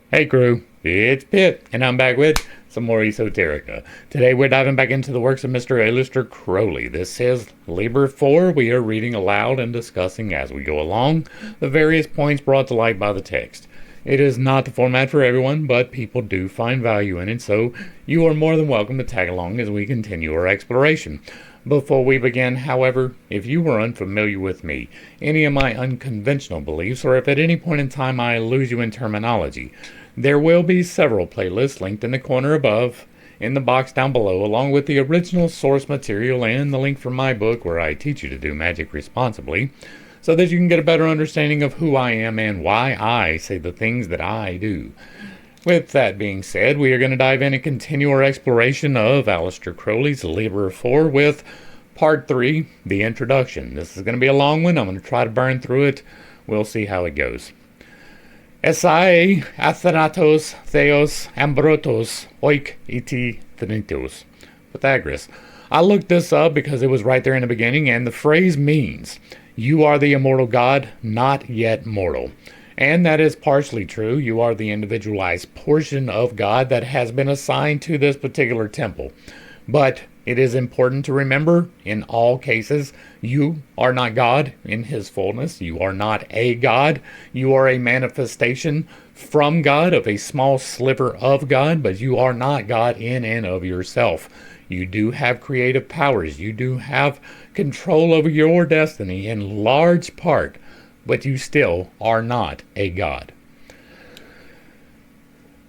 Hey crew, it's Pitt, and I'm back with some more esoterica. Today we're diving back into the works of Mr. Aleister Crowley. This is Liber IV. We are reading aloud and discussing as we go along the various points brought to light by the text. It is not the format for everyone, but people do find value in it, so you are more than welcome to tag along as we continue our exploration. Before we begin, however, if you were unfamiliar with me, any of my unconventional beliefs, or if at any point in time I lose you in terminology, there will be several playlists linked in the corner above, in the box down below, along with the original source material and the link for my book where I teach you to do magic responsibly, so that you can get a better understanding of who I am and why I say the things that I do. With that being said, we are going to dive in and continue our exploration of Aleister Crowley's Liber IV with Part 3, the introduction. This is going to be a long one. I'm going to try to burn through it. We'll see how it goes. Esai athanatos theos ambrotos oik iti thenitos. Pythagoras. I looked this up because it was right there in the beginning, and the phrase means, you are the immortal God, not yet mortal. And that is partially true. You are the individualized portion of God that has been assigned to this particular temple. But it is important to remember, in all cases, you are not God in his fullness. You are not a God. You are a manifestation from God of a small sliver of God, but you are not God in and of yourself. You do have creative powers. You do have control over your destiny in large part, but you still are not a god.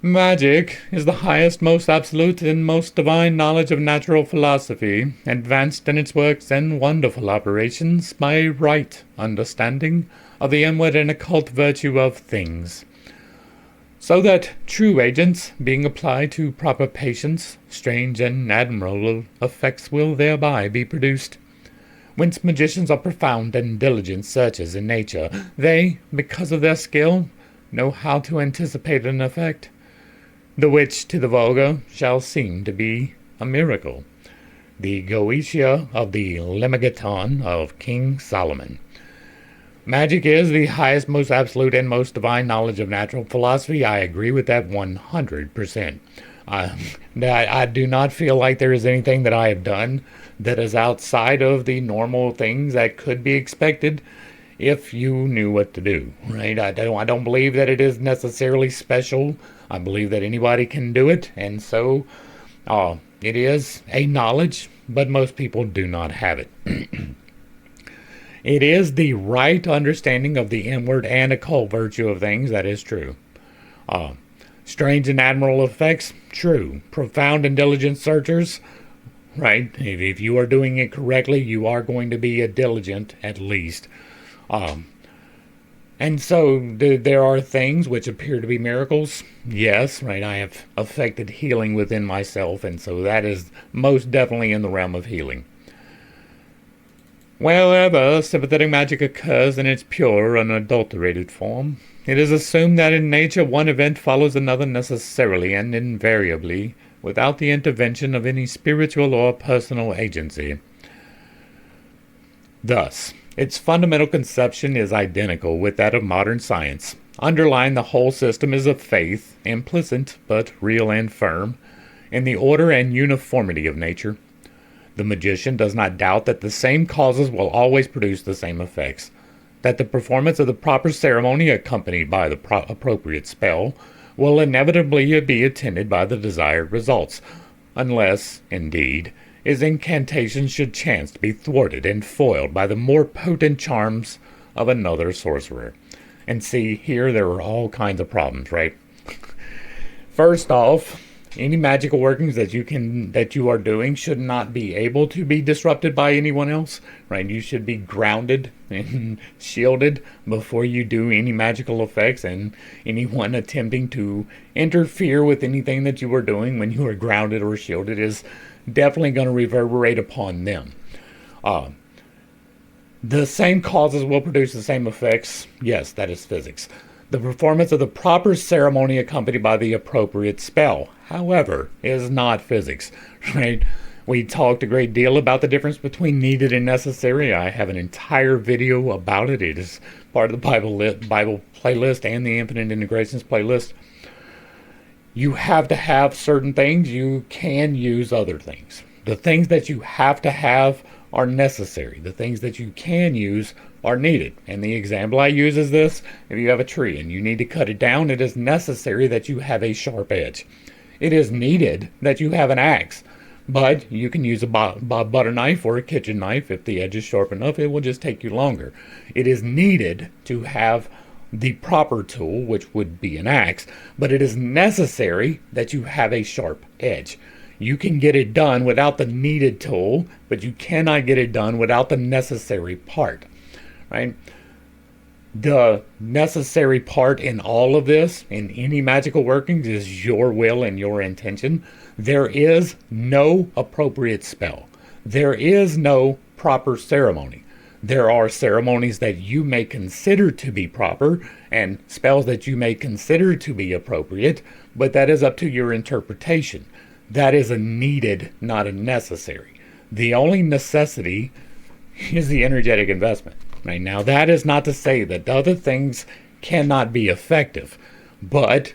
Magic is the highest, most absolute, and most divine knowledge of natural philosophy, advanced in its works and wonderful operations by right understanding of the inward and occult virtue of things, so that true agents, being applied to proper patience, strange and admirable effects will thereby be produced. Whence magicians are profound and diligent searchers in nature, they, because of their skill, know how to anticipate an effect, the which to the vulgar shall seem to be a miracle. The Goetia of the Lemegeton of King Solomon. Magic is the highest, most absolute, and most divine knowledge of natural philosophy. I agree with that 100%. I do not feel like there is anything that I have done that is outside of the normal things that could be expected if you knew what to do, right? I don't believe that it is necessarily special. I believe that anybody can do it, and so it is a knowledge, but most people do not have it. It is the right understanding of the inward and occult virtue of things, that is true. Strange and admirable effects, true. Profound and diligent searchers, right? If you are doing it correctly, you are going to be a diligent, at least. And so there are things which appear to be miracles. Yes, right, I have affected healing within myself, and so that is most definitely in the realm of healing. Wherever sympathetic magic occurs in its pure, unadulterated form, it is assumed that in nature one event follows another necessarily and invariably, without the intervention of any spiritual or personal agency. Thus, its fundamental conception is identical with that of modern science. Underlying the whole system is a faith, implicit but real and firm, in the order and uniformity of nature. The magician does not doubt that the same causes will always produce the same effects, that the performance of the proper ceremony accompanied by the appropriate spell will inevitably be attended by the desired results, unless, indeed, his incantations should chance to be thwarted and foiled by the more potent charms of another sorcerer. And see, here there are all kinds of problems, right? First off, any magical workings that you are doing should not be able to be disrupted by anyone else, right? You should be grounded and shielded before you do any magical effects, and anyone attempting to interfere with anything that you are doing when you are grounded or shielded is definitely going to reverberate upon them. The same causes will produce the same effects. Yes, that is physics. The performance of the proper ceremony accompanied by the appropriate spell, however, is not physics, right? We talked a great deal about the difference between needed and necessary. I have an entire video about it. It is part of the Bible playlist and the Infinite Integrations playlist. you have to have certain things, you can use other things. The things that you have to have are necessary. The things that you can use are needed. And the example I use is this: if you have a tree and you need to cut it down, it is necessary that you have a sharp edge. It is needed that you have an axe, but you can use a butter knife or a kitchen knife. If the edge is sharp enough, it will just take you longer. It is needed to have the proper tool, which would be an axe, but it is necessary that you have a sharp edge. You can get it done without the needed tool, but you cannot get it done without the necessary part, right? The necessary part in all of this, in any magical workings, is your will and your intention. There is no appropriate spell. There is no proper ceremony. There are ceremonies that you may consider to be proper and spells that you may consider to be appropriate, but that is up to your interpretation. That is a needed, not a necessary. The only necessity is the energetic investment. Right now, that is not to say that the other things cannot be effective, but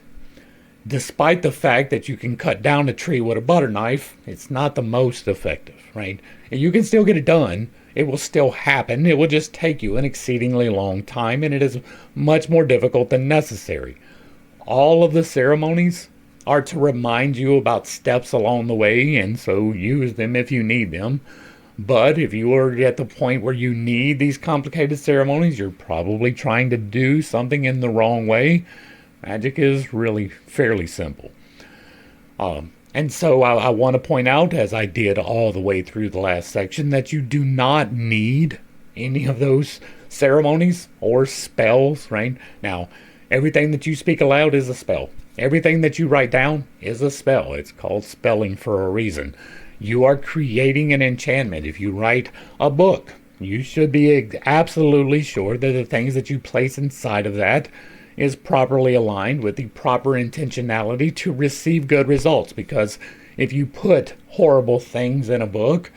despite the fact that you can cut down a tree with a butter knife, it's not the most effective, right? And you can still get it done. It will still happen. It will just take you an exceedingly long time, and it is much more difficult than necessary. All of the ceremonies are to remind you about steps along the way, and so use them if you need them. But if you are at the point where you need these complicated ceremonies, you're probably trying to do something in the wrong way. Magic is really fairly simple. And so I want to point out, as I did all the way through the last section, that you do not need any of those ceremonies or spells, right? Now, everything that you speak aloud is a spell. Everything that you write down is a spell. It's called spelling for a reason. You are creating an enchantment. If you write a book, you should be absolutely sure that the things that you place inside of that is properly aligned with the proper intentionality to receive good results. Because if you put horrible things in a book,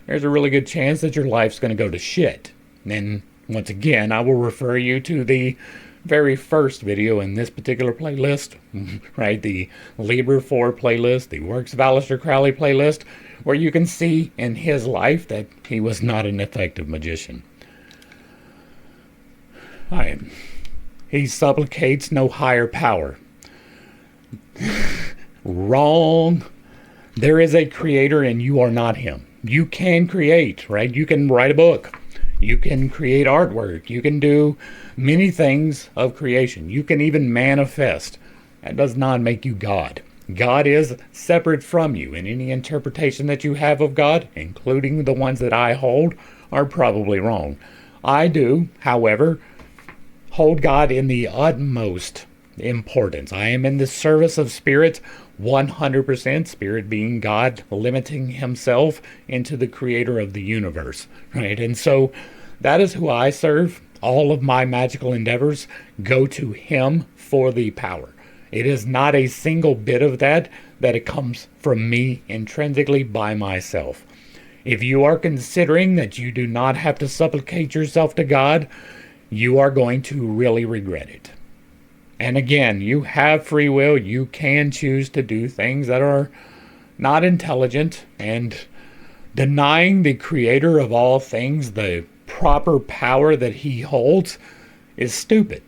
there's a really good chance that your life's going to go to shit. And once again, I will refer you to the very first video in this particular playlist, right? The Liber IV playlist, the Works of Aleister Crowley playlist, where you can see in his life that he was not an effective magician. All right. He supplicates no higher power. Wrong. There is a creator and you are not him. You can create, right? You can write a book. You can create artwork. You can do many things of creation. You can even manifest. That does not make you God. God is separate from you, and any interpretation that you have of God, including the ones that I hold, are probably wrong. I do, however, hold God in the utmost importance. I am in the service of spirit 100%, spirit being God limiting himself into the creator of the universe, right? And so that is who I serve. All of my magical endeavors go to him for the power. It is not a single bit of that it comes from me intrinsically by myself. If you are considering that you do not have to supplicate yourself to God, you are going to really regret it. And again, you have free will. You can choose to do things that are not intelligent, and denying the creator of all things the proper power that he holds is stupid.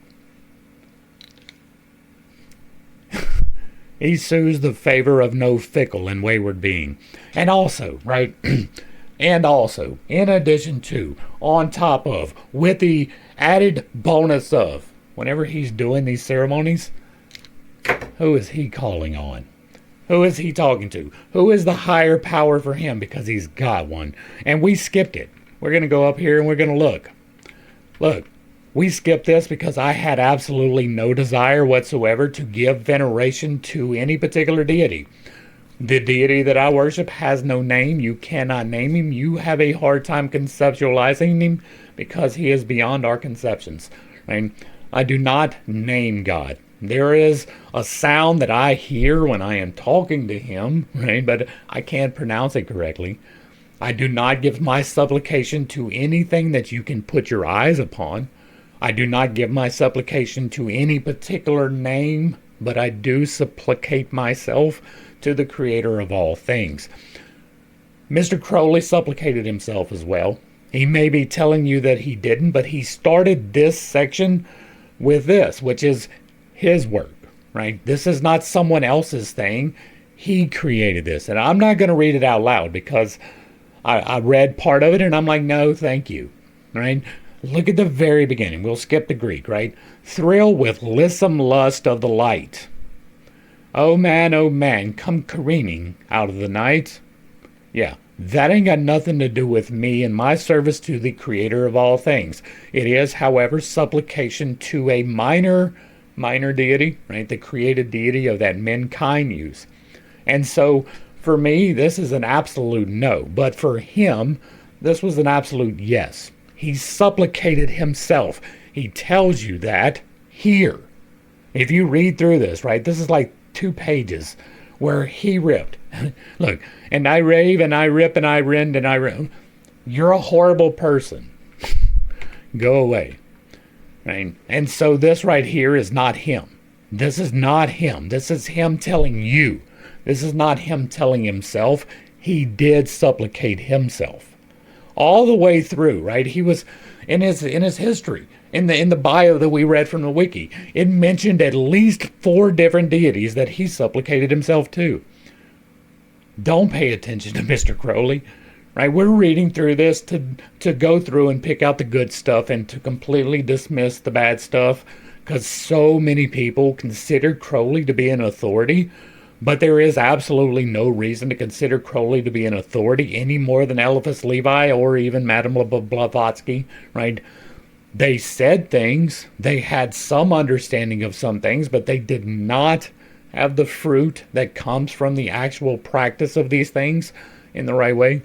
He sues the favor of no fickle and wayward being. And also, right, and also, in addition to, on top of, with the added bonus of, whenever he's doing these ceremonies, who is he calling on? Who is he talking to? Who is the higher power for him? Because he's got one. And we skipped it. We're going to go up here and we're going to look. Look, we skipped this because I had absolutely no desire whatsoever to give veneration to any particular deity. The deity that I worship has no name. You cannot name him. You have a hard time conceptualizing him because he is beyond our conceptions. Right? I do not name God. There is a sound that I hear when I am talking to him, right? But I can't pronounce it correctly. I do not give my supplication to anything that you can put your eyes upon. I do not give my supplication to any particular name but I do supplicate myself to the creator of all things. Mr. Crowley supplicated himself as well. He may be telling you that he didn't, but he started this section with this, which is his work, right? This is not someone else's thing. He created this. And I'm not going to read it out loud because I read part of it and I'm like, no, thank you, right? Look at the very beginning. We'll skip the Greek, right? Thrill with lissome lust of the light. Oh man, come careening out of the night. Yeah, that ain't got nothing to do with me and my service to the creator of all things. It is, however, supplication to a minor deity, right? The created deity of that mankind use. And so for me, this is an absolute no. But for him, this was an absolute yes. He supplicated himself. He tells you that here. If you read through this, right, this is like 2 pages where he ripped. Look, and I rave and I rip and I rend and I rip. You're a horrible person. Go away. Right? And so this right here is not him. This is not him. This is him telling you. This is not him telling himself. He did supplicate himself. All the way through, right? He was in his history, in the bio that we read from the wiki, it mentioned at least 4 different deities that he supplicated himself to. Don't pay attention to Mr. Crowley, right? We're reading through this to go through and pick out the good stuff and to completely dismiss the bad stuff, because so many people consider Crowley to be an authority. But there is absolutely no reason to consider Crowley to be an authority any more than Eliphas Levi or even Madame Blavatsky, right? They said things, they had some understanding of some things, but they did not have the fruit that comes from the actual practice of these things in the right way.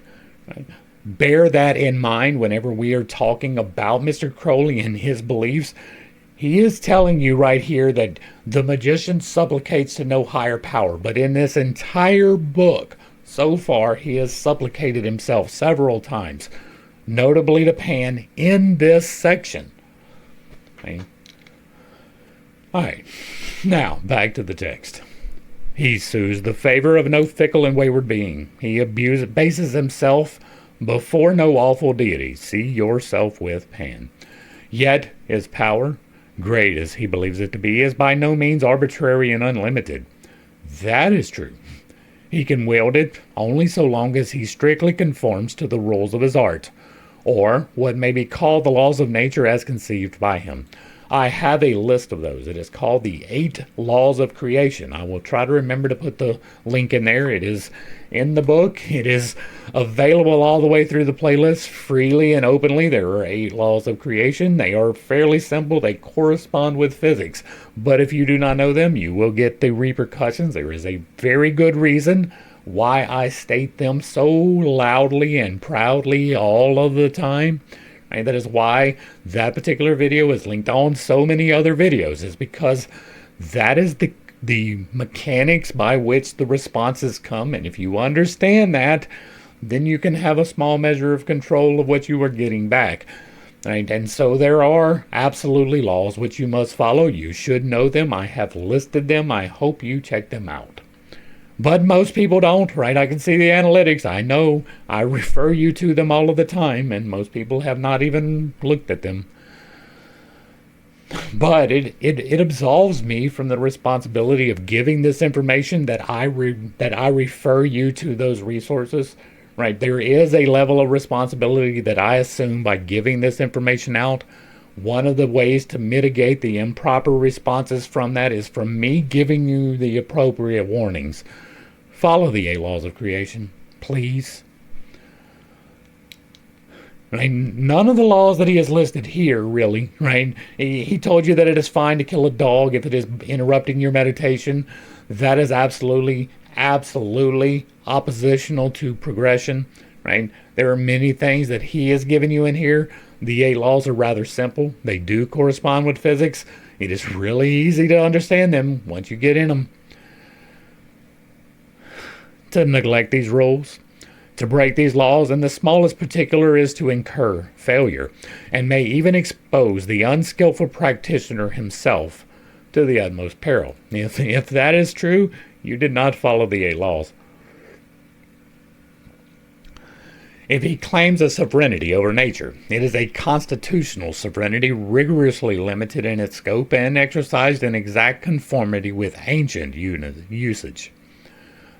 Right? Bear that in mind whenever we are talking about Mr. Crowley and his beliefs. He is telling you right here that the magician supplicates to no higher power. But in this entire book, so far, he has supplicated himself several times, notably to Pan in this section. Okay. All right, now back to the text. He sues the favor of no fickle and wayward being. He bases himself before no awful deity. See yourself with Pan. Yet his power, great as he believes it to be, is by no means arbitrary and unlimited. That is true. He can wield it only so long as he strictly conforms to the rules of his art, or what may be called the laws of nature as conceived by him. I have a list of those. It is called the 8 Laws of Creation. I will try to remember to put the link in there. It is in the book. It is available all the way through the playlist freely and openly. There are 8 laws of creation. They are fairly simple. They correspond with physics. But if you do not know them, you will get the repercussions. There is a very good reason why I state them so loudly and proudly all of the time. Right? That is why that particular video is linked on so many other videos, is because that is the mechanics by which the responses come. And if you understand that, then you can have a small measure of control of what you are getting back. Right? And so there are absolutely laws which you must follow. You should know them. I have listed them. I hope you check them out. But most people don't, right? I can see the analytics. I know. I refer you to them all of the time, and most people have not even looked at them. But it absolves me from the responsibility of giving this information that I refer you to those resources, right? There is a level of responsibility that I assume by giving this information out. One of the ways to mitigate the improper responses from that is from me giving you the appropriate warnings. Follow the 8 laws of creation, please. Right? None of the laws that he has listed here, really, right? He told you that it is fine to kill a dog if it is interrupting your meditation. That is absolutely oppositional to progression, right? There are many things that he has given you in here. The 8 laws are rather simple. They do correspond with physics. It is really easy to understand them once you get in them. To neglect these rules, to break these laws in the smallest particular, is to incur failure, and may even expose the unskillful practitioner himself to the utmost peril. If that is true, you did not follow the 8 laws. If he claims a sovereignty over nature, it is a constitutional sovereignty rigorously limited in its scope and exercised in exact conformity with ancient usage.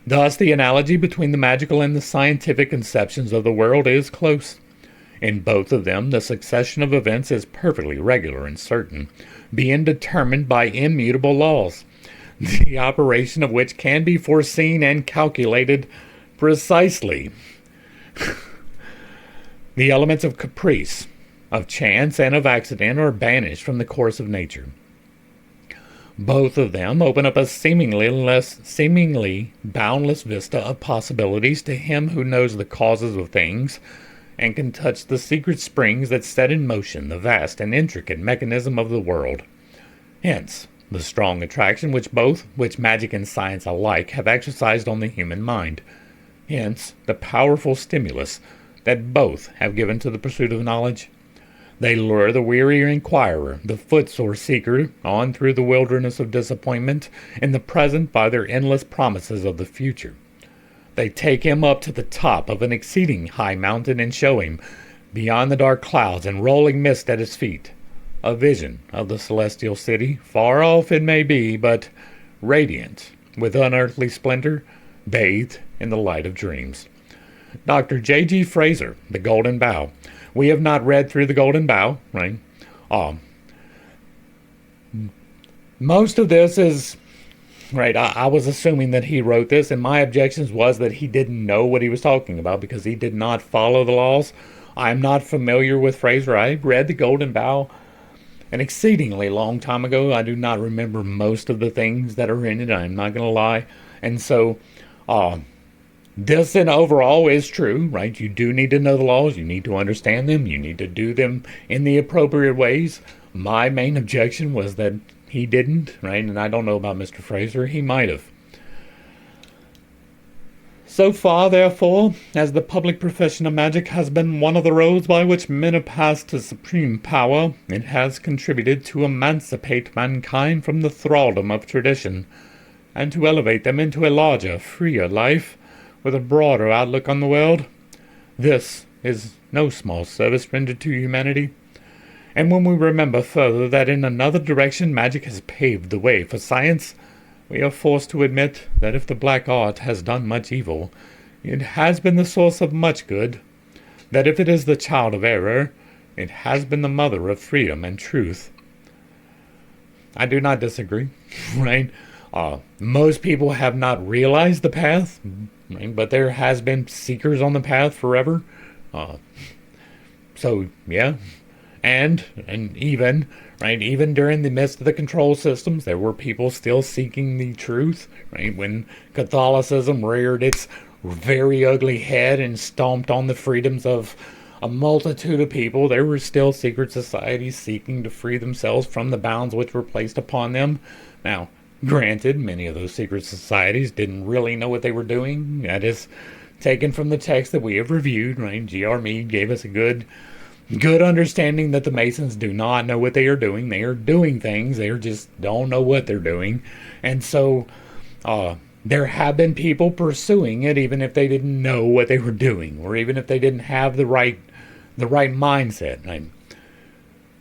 Thus, the analogy between the magical and the scientific conceptions of the world is close. In both of them, the succession of events is perfectly regular and certain, being determined by immutable laws, the operation of which can be foreseen and calculated precisely. The elements of caprice, of chance, and of accident are banished from the course of nature. Both of them open up a seemingly boundless vista of possibilities to him who knows the causes of things and can touch the secret springs that set in motion the vast and intricate mechanism of the world. Hence, the strong attraction which magic and science alike have exercised on the human mind. Hence, the powerful stimulus that both have given to the pursuit of knowledge. They lure the weary inquirer, the footsore seeker, on through the wilderness of disappointment in the present by their endless promises of the future. They take him up to the top of an exceeding high mountain and show him, beyond the dark clouds and rolling mist at his feet, a vision of the celestial city, far off it may be, but radiant with unearthly splendor, bathed in the light of dreams. Dr. J.G. Fraser, The Golden Bough. We have not read through The Golden Bough, right? Most of this is, right, I was assuming that he wrote this, and my objections was that he didn't know what he was talking about because he did not follow the laws. I'm not familiar with Fraser. I read The Golden Bough an exceedingly long time ago. I do not remember most of the things that are in it, I'm not going to lie. And so, this in overall is true, right? You do need to know the laws. You need to understand them. You need to do them in the appropriate ways. My main objection was that he didn't, right? And I don't know about Mr. Fraser. He might have. So far, therefore, as the public profession of magic has been one of the roads by which men have passed to supreme power, it has contributed to emancipate mankind from the thraldom of tradition and to elevate them into a larger, freer life, with a broader outlook on the world. This is no small service rendered to humanity. And when we remember further that in another direction magic has paved the way for science, we are forced to admit that if the black art has done much evil, it has been the source of much good, that if it is the child of error, it has been the mother of freedom and truth. I do not disagree, right? Most people have not realized the path, but there has been seekers on the path forever. So yeah, and even right, even during the midst of the control systems, there were people still seeking the truth. Right, when Catholicism reared its very ugly head and stomped on the freedoms of a multitude of people, there were still secret societies seeking to free themselves from the bounds which were placed upon them. Now, granted, many of those secret societies didn't really know what they were doing. That is taken from the text that we have reviewed, right? G.R. Mead gave us a good understanding that the Masons do not know what they are doing. They are doing things. They just don't know what they're doing. And so there have been people pursuing it even if they didn't know what they were doing, or even if they didn't have the right mindset. Right?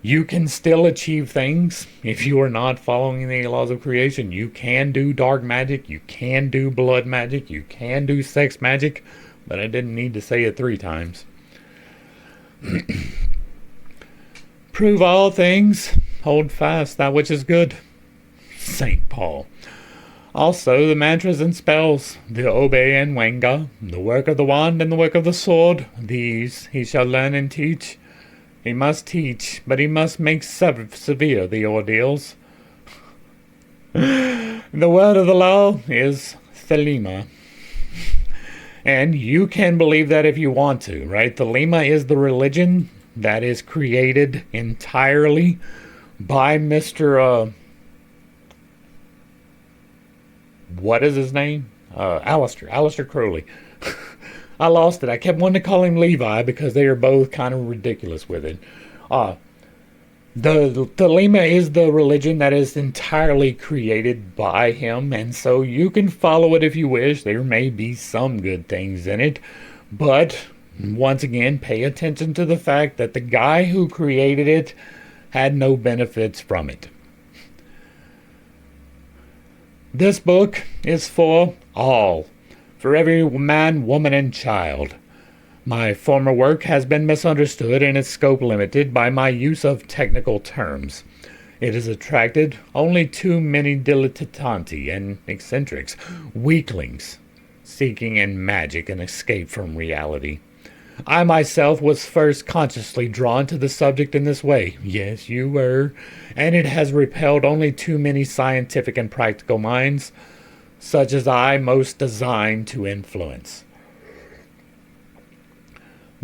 You can still achieve things if you are not following the laws of creation. You can do dark magic. You can do blood magic. You can do sex magic. But I didn't need to say it 3 times. Prove all things. Hold fast that which is good. St. Paul. Also, the mantras and spells, the Obe and Wenga, the work of the wand and the work of the sword, these he shall learn and teach. He must teach, but he must make severe the ordeals. The word of the law is Thelema. And you can believe that if you want to, right? Thelema is the religion that is created entirely by Mr. What is his name? Aleister Crowley. I lost it. I kept wanting to call him Levi because they are both kind of ridiculous with it. The Thelema is the religion that is entirely created by him, and so you can follow it if you wish. There may be some good things in it, but once again, pay attention to the fact that the guy who created it had no benefits from it. This book is for all, for every man, woman, and child. My former work has been misunderstood and its scope limited by my use of technical terms. It has attracted only too many dilettanti and eccentrics, weaklings, seeking in magic an escape from reality. I myself was first consciously drawn to the subject in this way. Yes, you were. And it has repelled only too many scientific and practical minds, such as I most designed to influence.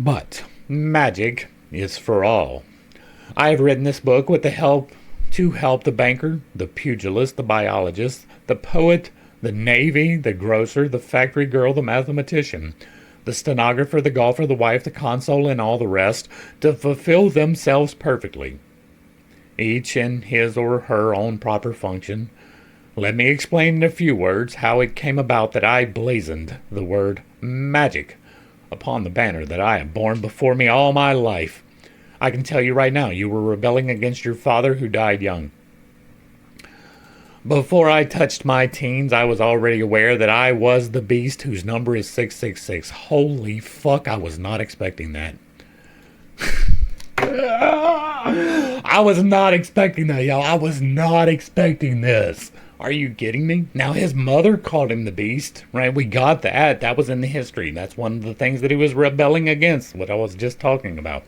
But magic is for all. I have written this book with the help the banker, the pugilist, the biologist, the poet, the navy, the grocer, the factory girl, the mathematician, the stenographer, the golfer, the wife, the consul, and all the rest, to fulfill themselves perfectly, each in his or her own proper function. Let me explain in a few words how it came about that I blazoned the word magic upon the banner that I have borne before me all my life. I can tell you right now, you were rebelling against your father who died young. Before I touched my teens, I was already aware that I was the beast whose number is 666. Holy fuck, I was not expecting that. I was not expecting that, y'all. I was not expecting this. Are you kidding me? Now, his mother called him the beast, right? We got that. That was in the history. That's one of the things that he was rebelling against, what I was just talking about.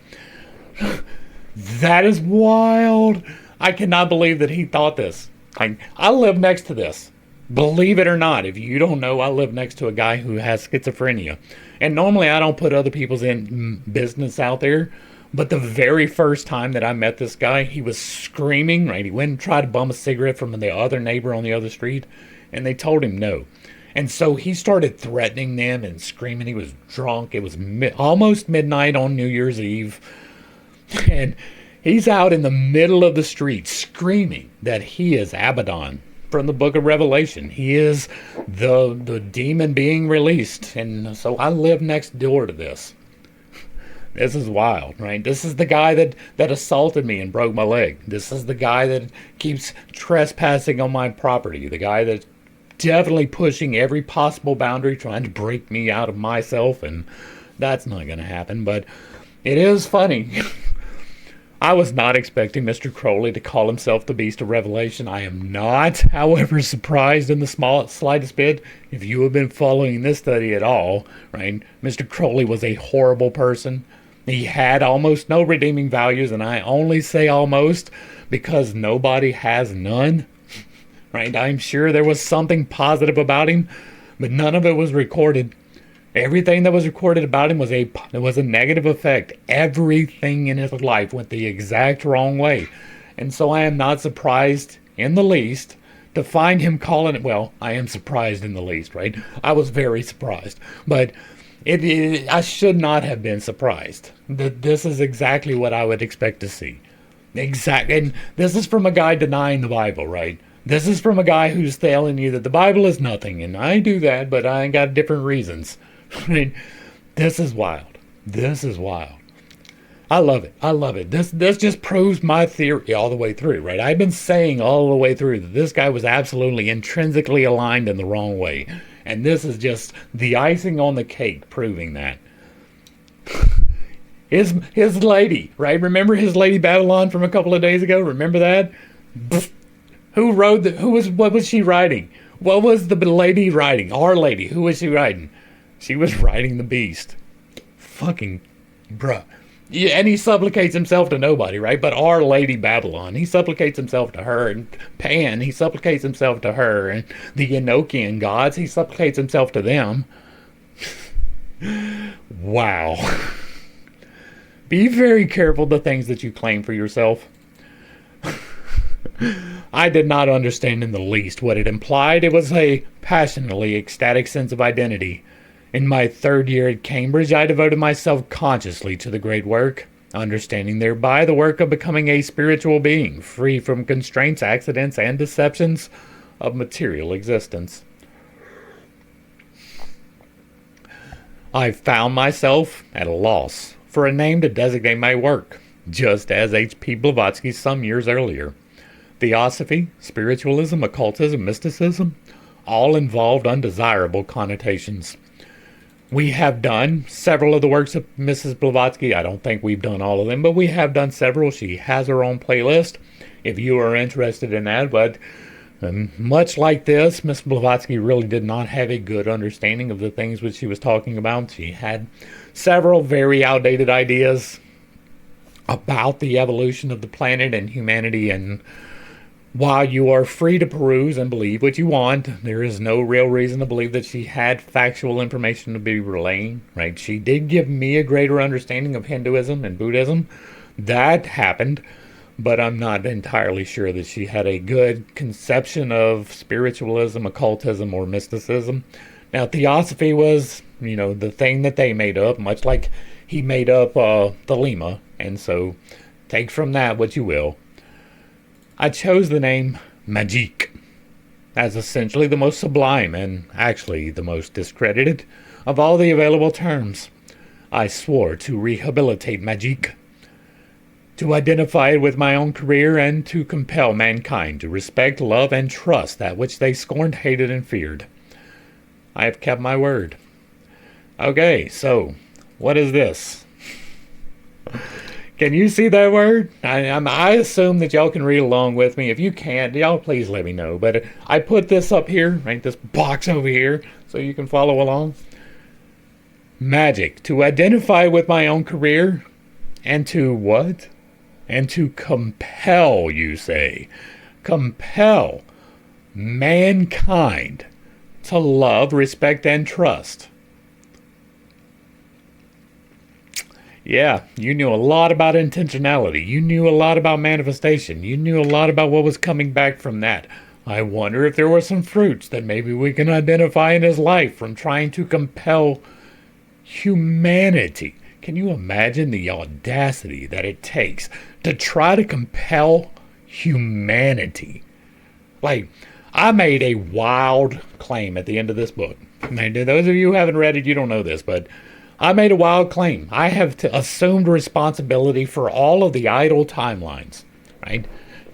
That is wild. I cannot believe that he thought this. I live next to this. Believe it or not, if you don't know, I live next to a guy who has schizophrenia. And normally I don't put other people's business out there. But the very first time that I met this guy, he was screaming, right? He went and tried to bum a cigarette from the other neighbor on the other street, and they told him no. And so he started threatening them and screaming. He was drunk. It was almost midnight on New Year's Eve. And he's out in the middle of the street screaming that he is Abaddon from the book of Revelation. He is the demon being released. And so I live next door to this. This is wild, right? This is the guy that assaulted me and broke my leg. This is the guy that keeps trespassing on my property. The guy that's definitely pushing every possible boundary, trying to break me out of myself, and that's not going to happen. But it is funny. I was not expecting Mr. Crowley to call himself the Beast of Revelation. I am not, however, surprised in the slightest bit. If you have been following this study at all, right, Mr. Crowley was a horrible person. He had almost no redeeming values, and I only say almost because nobody has none, right? I'm sure there was something positive about him, but none of it was recorded. Everything that was recorded about him was a negative effect. Everything in his life went the exact wrong way. And so I am not surprised in the least to find him calling it, well, I am surprised in the least, right? I was very surprised. But I should not have been surprised. This is exactly what I would expect to see. Exactly. And this is from a guy denying the Bible, right? This is from a guy who's telling you that the Bible is nothing. And I do that, but I got different reasons. Right? This is wild. This is wild. I love it. I love it. This just proves my theory all the way through, right? I've been saying all the way through that this guy was absolutely intrinsically aligned in the wrong way. And this is just the icing on the cake proving that. His lady, right? Remember his lady Babylon from a couple of days ago? Remember that? What was she writing? What was the lady writing? Our lady. Who was she writing? She was writing the beast. Fucking bruh. Yeah, and he supplicates himself to nobody, right? But Our Lady Babylon, he supplicates himself to her. And Pan, he supplicates himself to her. And the Enochian gods, he supplicates himself to them. Wow. Be very careful the things that you claim for yourself. I did not understand in the least what it implied. It was a passionately ecstatic sense of identity. In my third year at Cambridge, I devoted myself consciously to the great work. understanding thereby the work of becoming a spiritual being, free from constraints, accidents, and deceptions of material existence. I found myself at a loss for a name to designate my work, just as H.P. Blavatsky some years earlier. Theosophy, spiritualism, occultism, mysticism, all involved undesirable connotations. We have done several of the works of Mrs. Blavatsky. I don't think we've done all of them, but we have done several. She has her own playlist if you are interested in that. But much like this, Miss Blavatsky really did not have a good understanding of the things which she was talking about. She had several very outdated ideas about the evolution of the planet and humanity, and while you are free to peruse and believe what you want, there is no real reason to believe that she had factual information to be relaying, right? She did give me a greater understanding of Hinduism and Buddhism. That happened, but I'm not entirely sure that she had a good conception of spiritualism, occultism, or mysticism. Now, theosophy was, the thing that they made up, much like he made up the Lima, and so take from that what you will. I chose the name Magique as essentially the most sublime and actually the most discredited of all the available terms. I swore to rehabilitate Magique, to identify it with my own career, and to compel mankind to respect, love, and trust that which they scorned, hated, and feared. I have kept my word. Okay, so what is this? Can you see that word? I assume that y'all can read along with me. If you can't, y'all please let me know. But I put this up here, right, this box over here, so you can follow along. Magic, to identify with my own career, and to what? And to compel, you say. Compel mankind to love, respect, and trust. Yeah, you knew a lot about intentionality. You knew a lot about manifestation. You knew a lot about what was coming back from that. I wonder if there were some fruits that maybe we can identify in his life from trying to compel humanity. Can you imagine the audacity that it takes to try to compel humanity? Like, I made a wild claim at the end of this book. And those of you who haven't read it, you don't know this, but I made a wild claim. I have assumed responsibility for all of the idle timelines, right?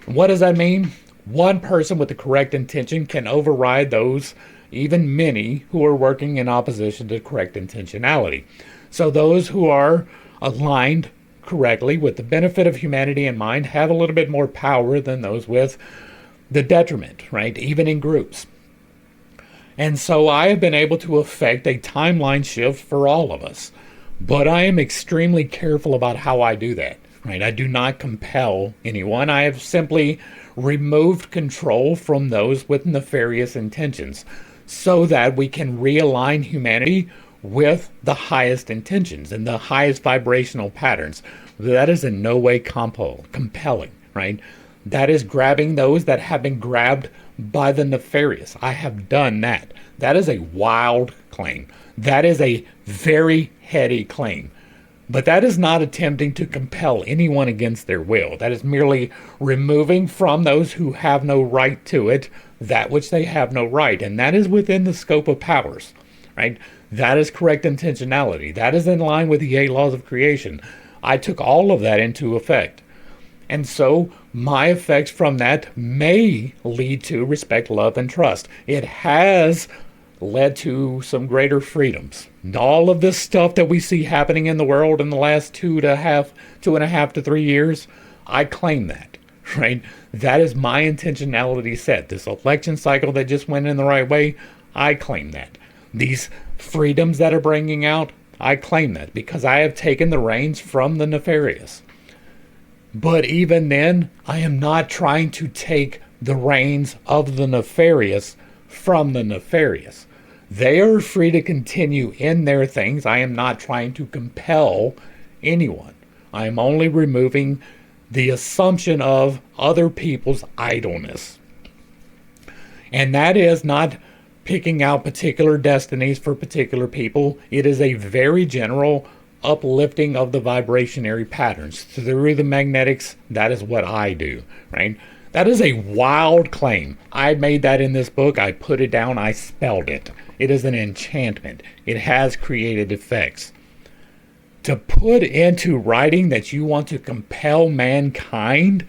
What does that mean? One person with the correct intention can override those, even many, who are working in opposition to correct intentionality. So those who are aligned correctly with the benefit of humanity in mind have a little bit more power than those with the detriment, right? Even in groups. And so I have been able to effect a timeline shift for all of us. But I am extremely careful about how I do that, right? I do not compel anyone. I have simply removed control from those with nefarious intentions so that we can realign humanity with the highest intentions and the highest vibrational patterns. That is in no way compelling, right? That is grabbing those that have been grabbed by the nefarious. I have done that. That is a wild claim. That is a very heady claim. But that is not attempting to compel anyone against their will. That is merely removing from those who have no right to it that which they have no right. And that is within the scope of powers, right? That is correct intentionality. That is in line with the 8 laws of creation. I took all of that into effect. And so my effects from that may lead to respect, love, and trust. It has led to some greater freedoms. All of this stuff that we see happening in the world in the last 2.5 to 3 years, I claim that, right? That is my intentionality set. This election cycle that just went in the right way, I claim that. These freedoms that are bringing out, I claim that because I have taken the reins from the nefarious. But even then, I am not trying to take the reins of the nefarious from the nefarious. They are free to continue in their things. I am not trying to compel anyone. I am only removing the assumption of other people's idleness. And that is not picking out particular destinies for particular people. It is a very general uplifting of the vibrationary patterns through the magnetics. That is what I do, right? That is a wild claim. I made that in this book. I put it down. I spelled it. It is an enchantment. It has created effects. To put into writing that you want to compel mankind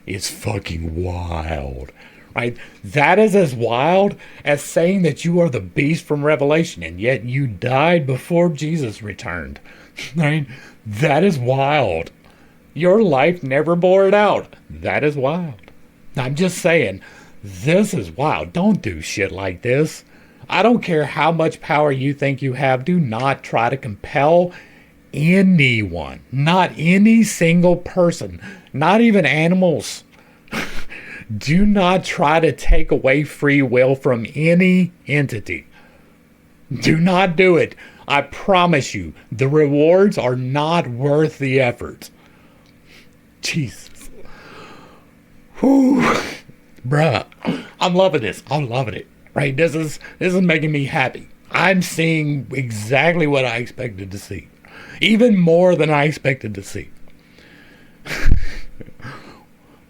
is fucking wild, right? That is as wild as saying that you are the beast from Revelation and yet you died before Jesus returned, right? That is wild. Your life never bore it out. That is wild. I'm just saying, this is wild. Don't do shit like this. I don't care how much power you think you have. Do not try to compel anyone, not any single person, not even animals. Do not try to take away free will from any entity. Do not do it. I promise you, the rewards are not worth the effort. Jesus. Whew. Bruh, I'm loving this. I'm loving it. Right? This is making me happy. I'm seeing exactly what I expected to see. Even more than I expected to see.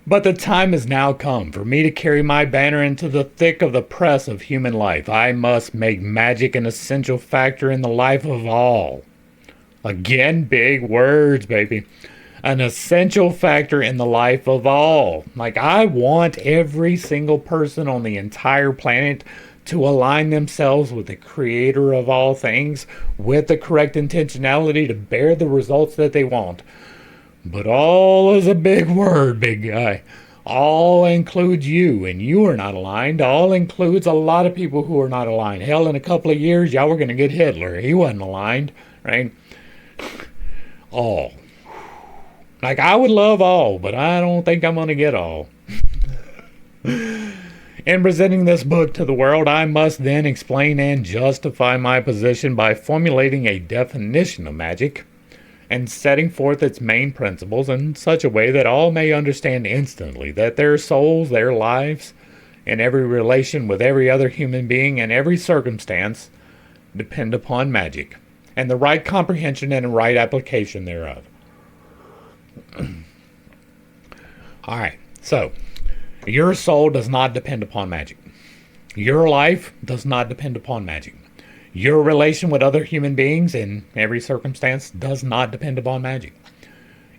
But the time has now come for me to carry my banner into the thick of the press of human life. I must make magic an essential factor in the life of all. Again, big words, baby. An essential factor in the life of all. Like, I want every single person on the entire planet to align themselves with the creator of all things with the correct intentionality to bear the results that they want. But all is a big word, big guy. All includes you, and you are not aligned. All includes a lot of people who are not aligned. Hell, in a couple of years, y'all were going to get Hitler. He wasn't aligned, right? All. Like, I would love all, but I don't think I'm going to get all. In presenting this book to the world, I must then explain and justify my position by formulating a definition of magic and setting forth its main principles in such a way that all may understand instantly that their souls, their lives, and every relation with every other human being and every circumstance depend upon magic and the right comprehension and right application thereof. All right, so your soul does not depend upon magic. Your life does not depend upon magic. Your relation with other human beings in every circumstance does not depend upon magic.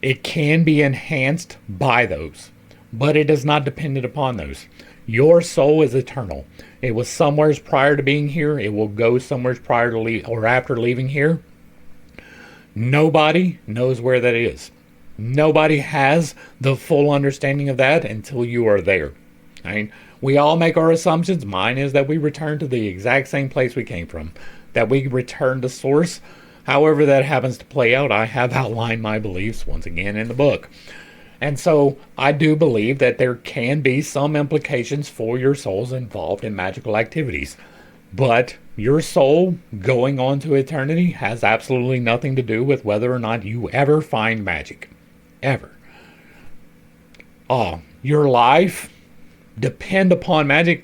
It can be enhanced by those, but it is not dependent upon those. Your soul is eternal. It was somewhere prior to being here. It will go somewhere prior to leave or after leaving here. Nobody knows where that is. Nobody has the full understanding of that until you are there. Right? We all make our assumptions. Mine is that we return to the exact same place we came from, that we return to source. However that happens to play out, I have outlined my beliefs once again in the book. And so I do believe that there can be some implications for your souls involved in magical activities. But your soul going on to eternity has absolutely nothing to do with whether or not you ever find magic. Ever. Your life depend upon magic?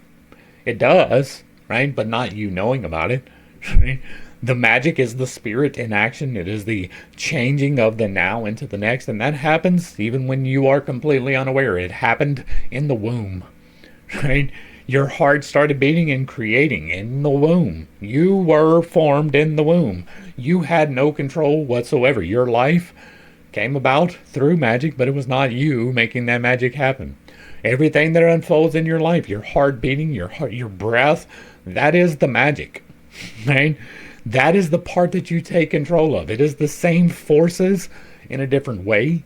It does, right? But not you knowing about it. Right? The magic is the spirit in action. It is the changing of the now into the next. And that happens even when you are completely unaware. It happened in the womb. Right? Your heart started beating and creating in the womb. You were formed in the womb. You had no control whatsoever. Your life came about through magic, but it was not you making that magic happen. Everything that unfolds in your life, your heart beating, your breath, that is the magic. Right? That is the part that you take control of. It is the same forces in a different way.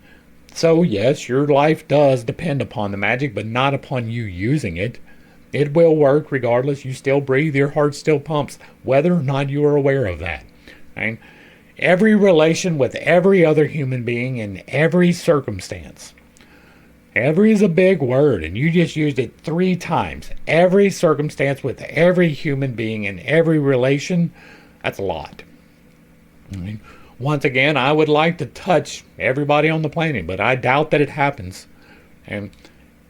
So yes, your life does depend upon the magic, but not upon you using it. It will work regardless. You still breathe, your heart still pumps, whether or not you are aware of that. Right? Every relation with every other human being in every circumstance. Every is a big word, and you just used it 3 times. Every circumstance with every human being in every relation, that's a lot. Right? Once again, I would like to touch everybody on the planet, but I doubt that it happens. And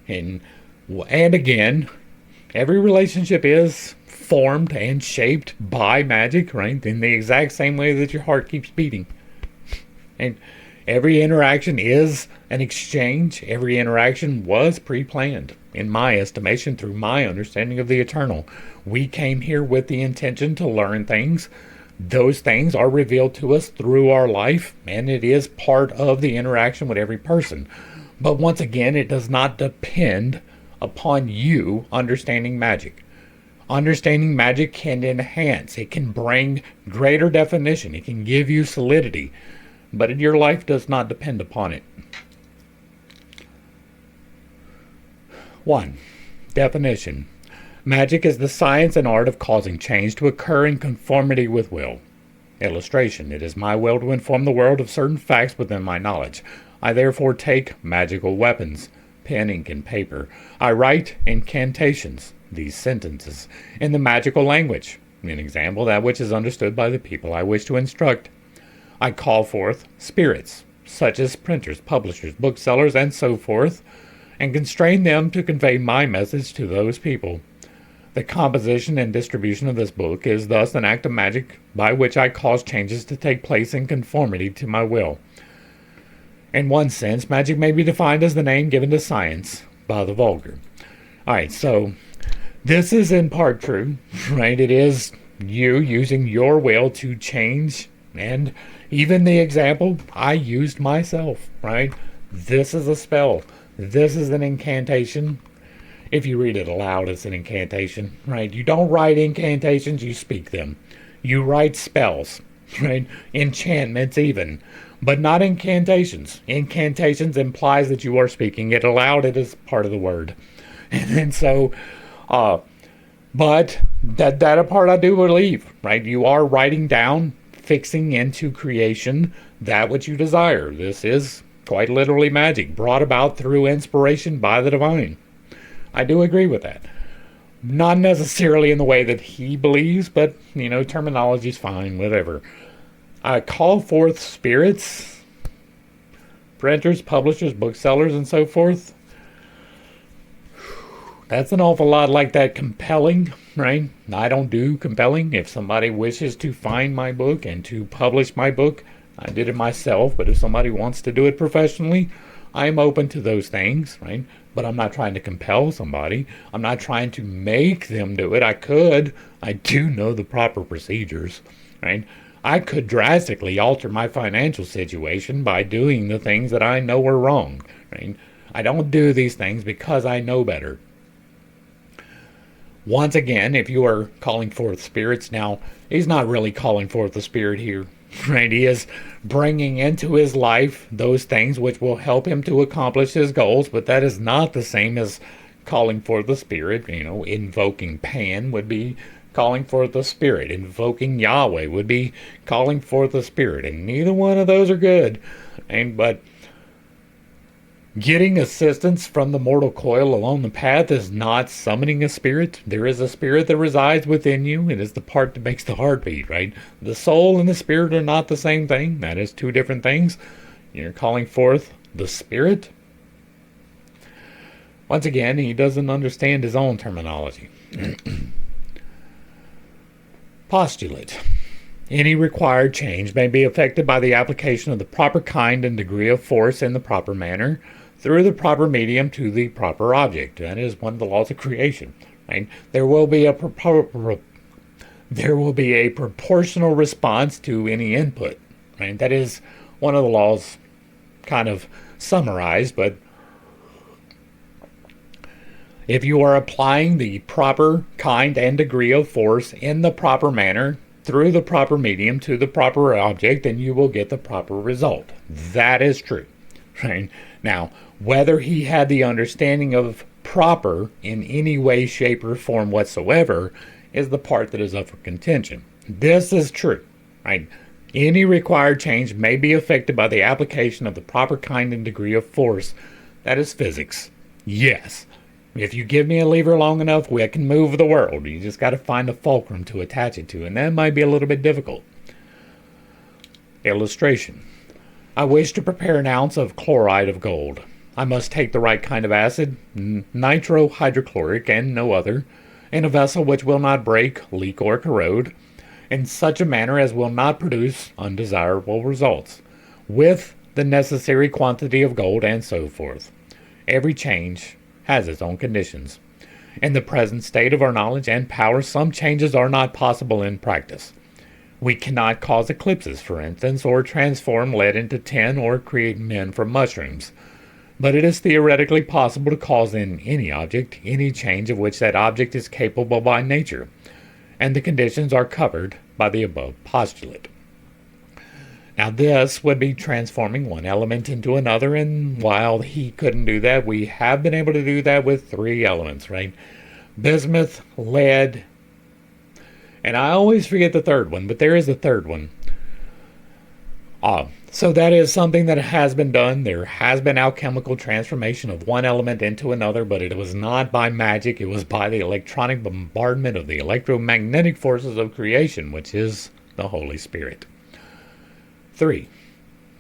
again, every relationship is formed and shaped by magic, right? In the exact same way that your heart keeps beating. And every interaction is an exchange. Every interaction was pre-planned, in my estimation, through my understanding of the eternal. We came here with the intention to learn things. Those things are revealed to us through our life, and it is part of the interaction with every person. But once again, it does not depend upon you understanding magic. Understanding magic can enhance, it can bring greater definition, it can give you solidity, but your life does not depend upon it. 1. Definition. Magic is the science and art of causing change to occur in conformity with will. Illustration. It is my will to inform the world of certain facts within my knowledge. I therefore take magical weapons, pen, ink, and paper. I write incantations, these sentences, in the magical language. An example, that which is understood by the people I wish to instruct. I call forth spirits, such as printers, publishers, booksellers, and so forth, and constrain them to convey my message to those people. The composition and distribution of this book is thus an act of magic by which I cause changes to take place in conformity to my will. In one sense, magic may be defined as the name given to science by the vulgar. Alright, so this is in part true, right? It is you using your will to change, and even the example I used myself, right? This is a spell. This is an incantation. If you read it aloud, it's an incantation, right? You don't write incantations, you speak them. You write spells, right? Enchantments even, but not incantations. Incantations implies that you are speaking it aloud. It is part of the word. And so, but that part I do believe, right? You are writing down, fixing into creation that which you desire. This is quite literally magic, brought about through inspiration by the divine. I do agree with that. Not necessarily in the way that he believes, but, terminology's fine, whatever. I call forth spirits, printers, publishers, booksellers, and so forth. That's an awful lot like that compelling, right? I don't do compelling. If somebody wishes to find my book and to publish my book, I did it myself, but if somebody wants to do it professionally, I'm open to those things, right? But I'm not trying to compel somebody. I'm not trying to make them do it. I could. I do know the proper procedures, right? I could drastically alter my financial situation by doing the things that I know are wrong, right? I don't do these things because I know better. Once again, if you are calling forth spirits, now, he's not really calling forth the spirit here, right? He is bringing into his life those things which will help him to accomplish his goals, but that is not the same as calling forth the spirit. Invoking Pan would be calling forth the spirit. Invoking Yahweh would be calling forth the spirit, and neither one of those are good. But getting assistance from the mortal coil along the path is not summoning a spirit. There is a spirit that resides within you. It is the part that makes the heart beat, right? The soul and the spirit are not the same thing. That is two different things. You're calling forth the spirit. Once again, he doesn't understand his own terminology. Postulate. Any required change may be effected by the application of the proper kind and degree of force in the proper manner, through the proper medium to the proper object. That is one of the laws of creation, right? There will be a proportional response to any input, right? That is one of the laws, kind of summarized, but if you are applying the proper kind and degree of force in the proper manner, through the proper medium to the proper object, then you will get the proper result. That is true, right? Now, whether he had the understanding of proper in any way, shape, or form whatsoever is the part that is up for contention. This is true, right? Any required change may be affected by the application of the proper kind and degree of force. That is physics. Yes. If you give me a lever long enough, we can move the world. You just got to find a fulcrum to attach it to, and that might be a little bit difficult. Illustration. I wish to prepare an ounce of chloride of gold. I must take the right kind of acid, nitrohydrochloric and no other, in a vessel which will not break, leak, or corrode, in such a manner as will not produce undesirable results. with the necessary quantity of gold and so forth. Every change has its own conditions. In the present state of our knowledge and power, some changes are not possible in practice. We cannot cause eclipses, for instance, or transform lead into tin or create men from mushrooms. But it is theoretically possible to cause in any object any change of which that object is capable by nature, and the conditions are covered by the above postulate. Now this would be transforming one element into another, and while he couldn't do that, we have been able to do that with 3 elements, right? Bismuth, lead, and I always forget the third one, but there is a third one. So that is something that has been done. There has been alchemical transformation of one element into another, but it was not by magic. It was by the electronic bombardment of the electromagnetic forces of creation, which is the Holy Spirit. 3.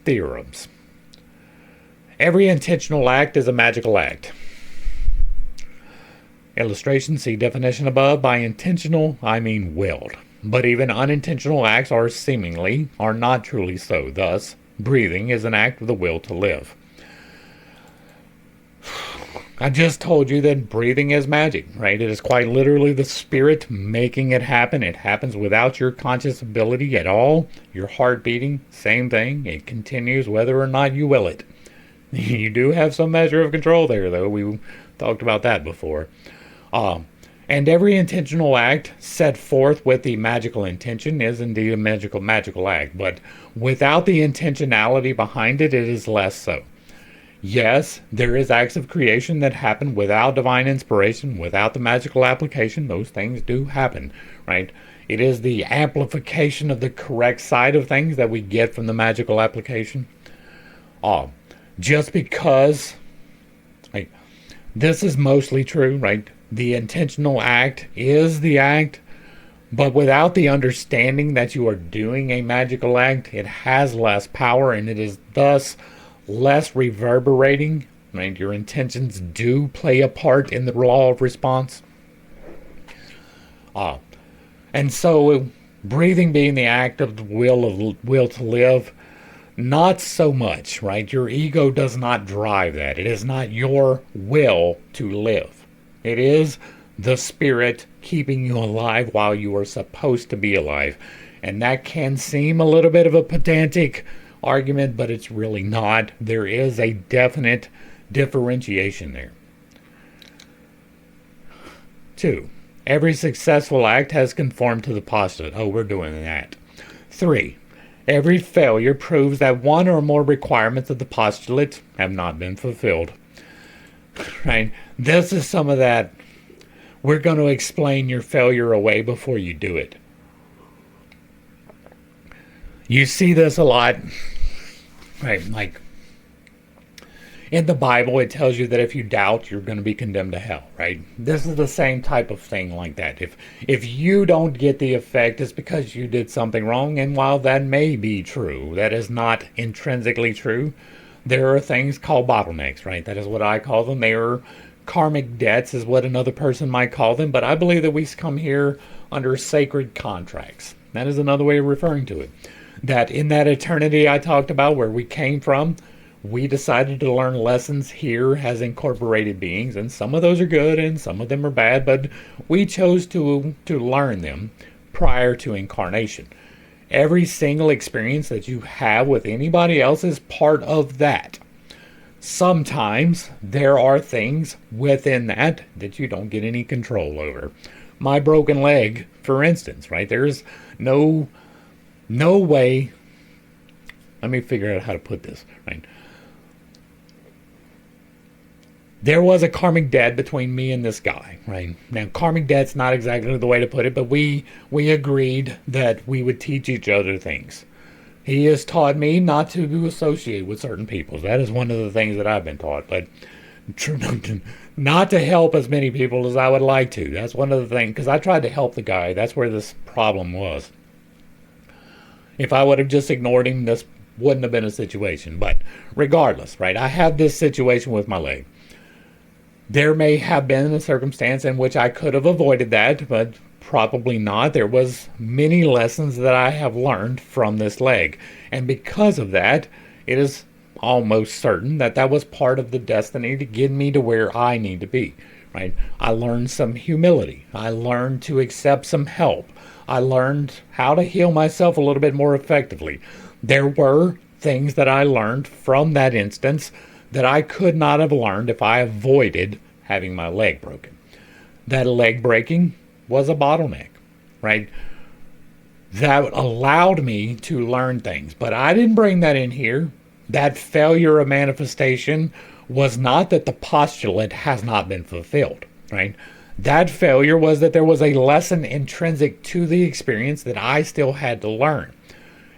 Theorems. Every intentional act is a magical act. Illustration, see definition above. By intentional, I mean willed. But even unintentional acts are not truly so. Thus, breathing is an act of the will to live. I just told you that breathing is magic, right? It is quite literally the spirit making it happen. It happens without your conscious ability at all. Your heart beating, same thing. It continues whether or not you will it. You do have some measure of control there, though. We talked about that before. And every intentional act set forth with the magical intention is indeed a magical act, but without the intentionality behind it, it is less so. Yes, there is acts of creation that happen without divine inspiration, without the magical application. Those things do happen, right? It is the amplification of the correct side of things that we get from the magical application. Just because, like, this is mostly true, right? The intentional act is the act, but without the understanding that you are doing a magical act, it has less power and it is thus less reverberating. Right? Your intentions do play a part in the law of response. And so breathing being the act of the will to live, not so much, right? Your ego does not drive that. It is not your will to live. It is the spirit keeping you alive while you are supposed to be alive. And that can seem a little bit of a pedantic argument, but it's really not. There is a definite differentiation there. 2. Every successful act has conformed to the postulate. Oh, we're doing that. 3. Every failure proves that one or more requirements of the postulate have not been fulfilled. Right? This is some of that. We're going to explain your failure away before you do it. You see this a lot, right? Like in the Bible, it tells you that if you doubt, you're going to be condemned to hell, right? This is the same type of thing like that. If you don't get the effect, it's because you did something wrong. And while that may be true, that is not intrinsically true. There are things called bottlenecks, right? That is what I call them. They are karmic debts is what another person might call them. But I believe that we come here under sacred contracts. That is another way of referring to it. That in that eternity I talked about where we came from, we decided to learn lessons here as incorporated beings. And some of those are good and some of them are bad. But we chose to learn them prior to incarnation. Every single experience that you have with anybody else is part of that. Sometimes there are things within that you don't get any control over. My broken leg, for instance, right? There's no way. Let me figure out how to put this, right? There was a karmic debt between me and this guy, right? Now, karmic debt's not exactly the way to put it, but we agreed that we would teach each other things. He has taught me not to associate with certain people. That is one of the things that I've been taught, but not to help as many people as I would like to. That's one of the things, because I tried to help the guy. That's where this problem was. If I would have just ignored him, this wouldn't have been a situation. But regardless, right? I have this situation with my leg. There may have been a circumstance in which I could have avoided that, but probably not. There was many lessons that I have learned from this leg. And because of that, it is almost certain that that was part of the destiny to get me to where I need to be, right? I learned some humility. I learned to accept some help. I learned how to heal myself a little bit more effectively. There were things that I learned from that instance that I could not have learned if I avoided having my leg broken. That leg breaking was a bottleneck, right? That allowed me to learn things, but I didn't bring that in here. That failure of manifestation was not that the postulate has not been fulfilled, right? That failure was that there was a lesson intrinsic to the experience that I still had to learn.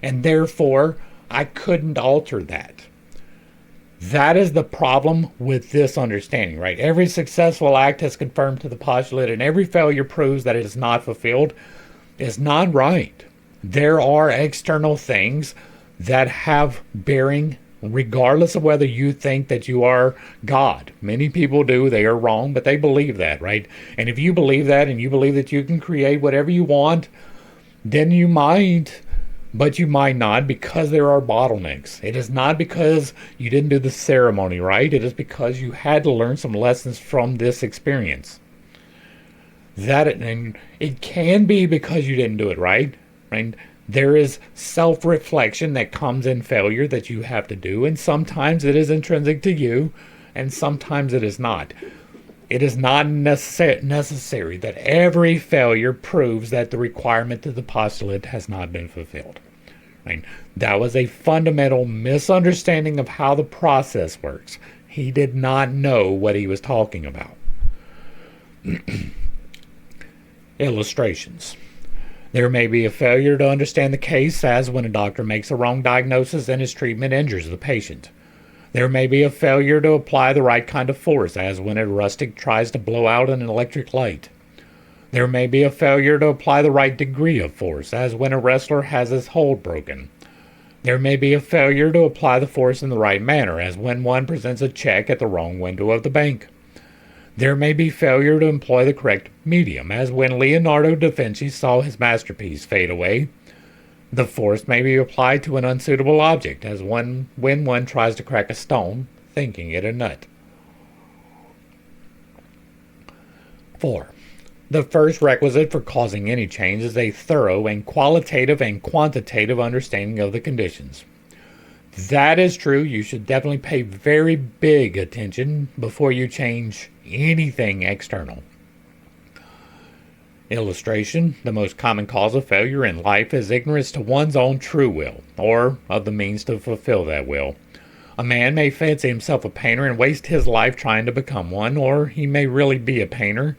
And therefore, I couldn't alter that. That is the problem with this understanding, right? Every successful act has confirmed to the postulate, and every failure proves that it is not fulfilled is not right. There are external things that have bearing regardless of whether you think that you are God. Many people do. They are wrong, but they believe that, right? And if you believe that and you believe that you can create whatever you want, then you might, but you might not, because there are bottlenecks. It is not because you didn't do the ceremony right. It is because you had to learn some lessons from this experience. And it can be because you didn't do it right? There is self-reflection that comes in failure that you have to do, and sometimes it is intrinsic to you, and sometimes it is not. It is not necessary that every failure proves that the requirement to the postulate has not been fulfilled. That was a fundamental misunderstanding of how the process works. He did not know what he was talking about. Illustrations. There may be a failure to understand the case, as when a doctor makes a wrong diagnosis and his treatment injures the patient. There may be a failure to apply the right kind of force, as when a rustic tries to blow out an electric light. There may be a failure to apply the right degree of force, as when a wrestler has his hold broken. There may be a failure to apply the force in the right manner, as when one presents a check at the wrong window of the bank. There may be failure to employ the correct medium, as when Leonardo da Vinci saw his masterpiece fade away. The force may be applied to an unsuitable object, as when one tries to crack a stone, thinking it a nut. 4. The first requisite for causing any change is a thorough and qualitative and quantitative understanding of the conditions. That is true. You should definitely pay very big attention before you change anything external. Illustration. The most common cause of failure in life is ignorance to one's own true will, or of the means to fulfill that will. A man may fancy himself a painter and waste his life trying to become one, or he may really be a painter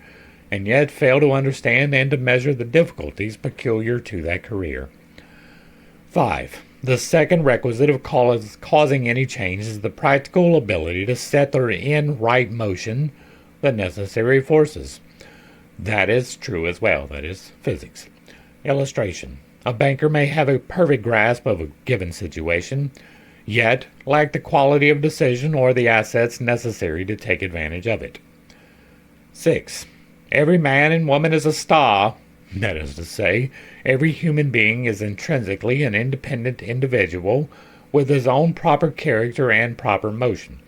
and yet fail to understand and to measure the difficulties peculiar to that career. 5. The second requisite of causing any change is the practical ability to set in right motion the necessary forces. That is true as well. That is physics. Illustration. A banker may have a perfect grasp of a given situation, yet lack the quality of decision or the assets necessary to take advantage of it. 6. Every man and woman is a star. That is to say, every human being is intrinsically an independent individual with his own proper character and proper motion.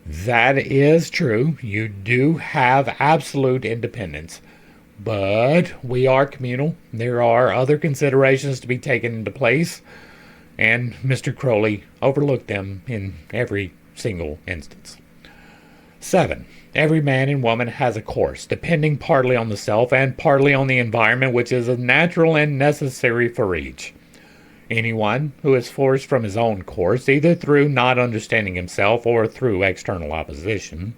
That is true. You do have absolute independence. But we are communal. There are other considerations to be taken into place, and Mr. Crowley overlooked them in every single instance. 7. Every man and woman has a course, depending partly on the self and partly on the environment, which is natural and necessary for each. Anyone who is forced from his own course, either through not understanding himself or through external opposition,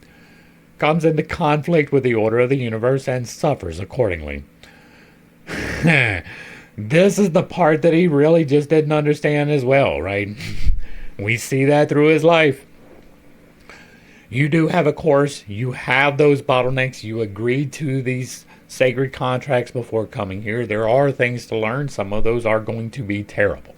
comes into conflict with the order of the universe and suffers accordingly. This is the part that he really just didn't understand as well, right? We see that through his life. You do have a course. You have those bottlenecks. You agreed to these sacred contracts before coming here. There are things to learn. Some of those are going to be terrible.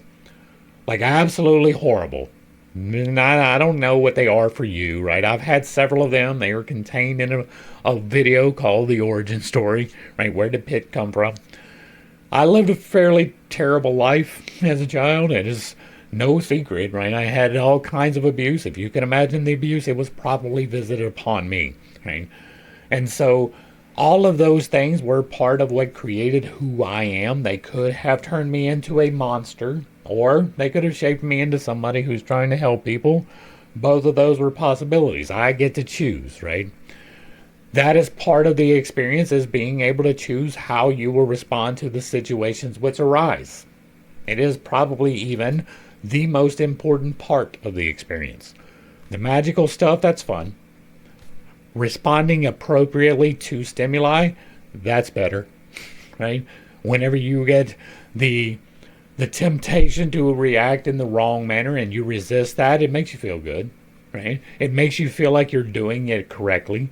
Like absolutely horrible. I don't know what they are for you, right? I've had several of them. They are contained in a video called The Origin Story, right? Where did Pitt come from? I lived a fairly terrible life as a child. It is no secret, right? I had all kinds of abuse. If you can imagine the abuse, it was probably visited upon me, right? And so all of those things were part of what created who I am. They could have turned me into a monster, or they could have shaped me into somebody who's trying to help people. Both of those were possibilities. I get to choose, right? That is part of the experience, is being able to choose how you will respond to the situations which arise. It is probably even the most important part of the experience. The magical stuff, that's fun. Responding appropriately to stimuli, that's better, right? Whenever you get the temptation to react in the wrong manner and you resist that, it makes you feel good, right? It makes you feel like you're doing it correctly,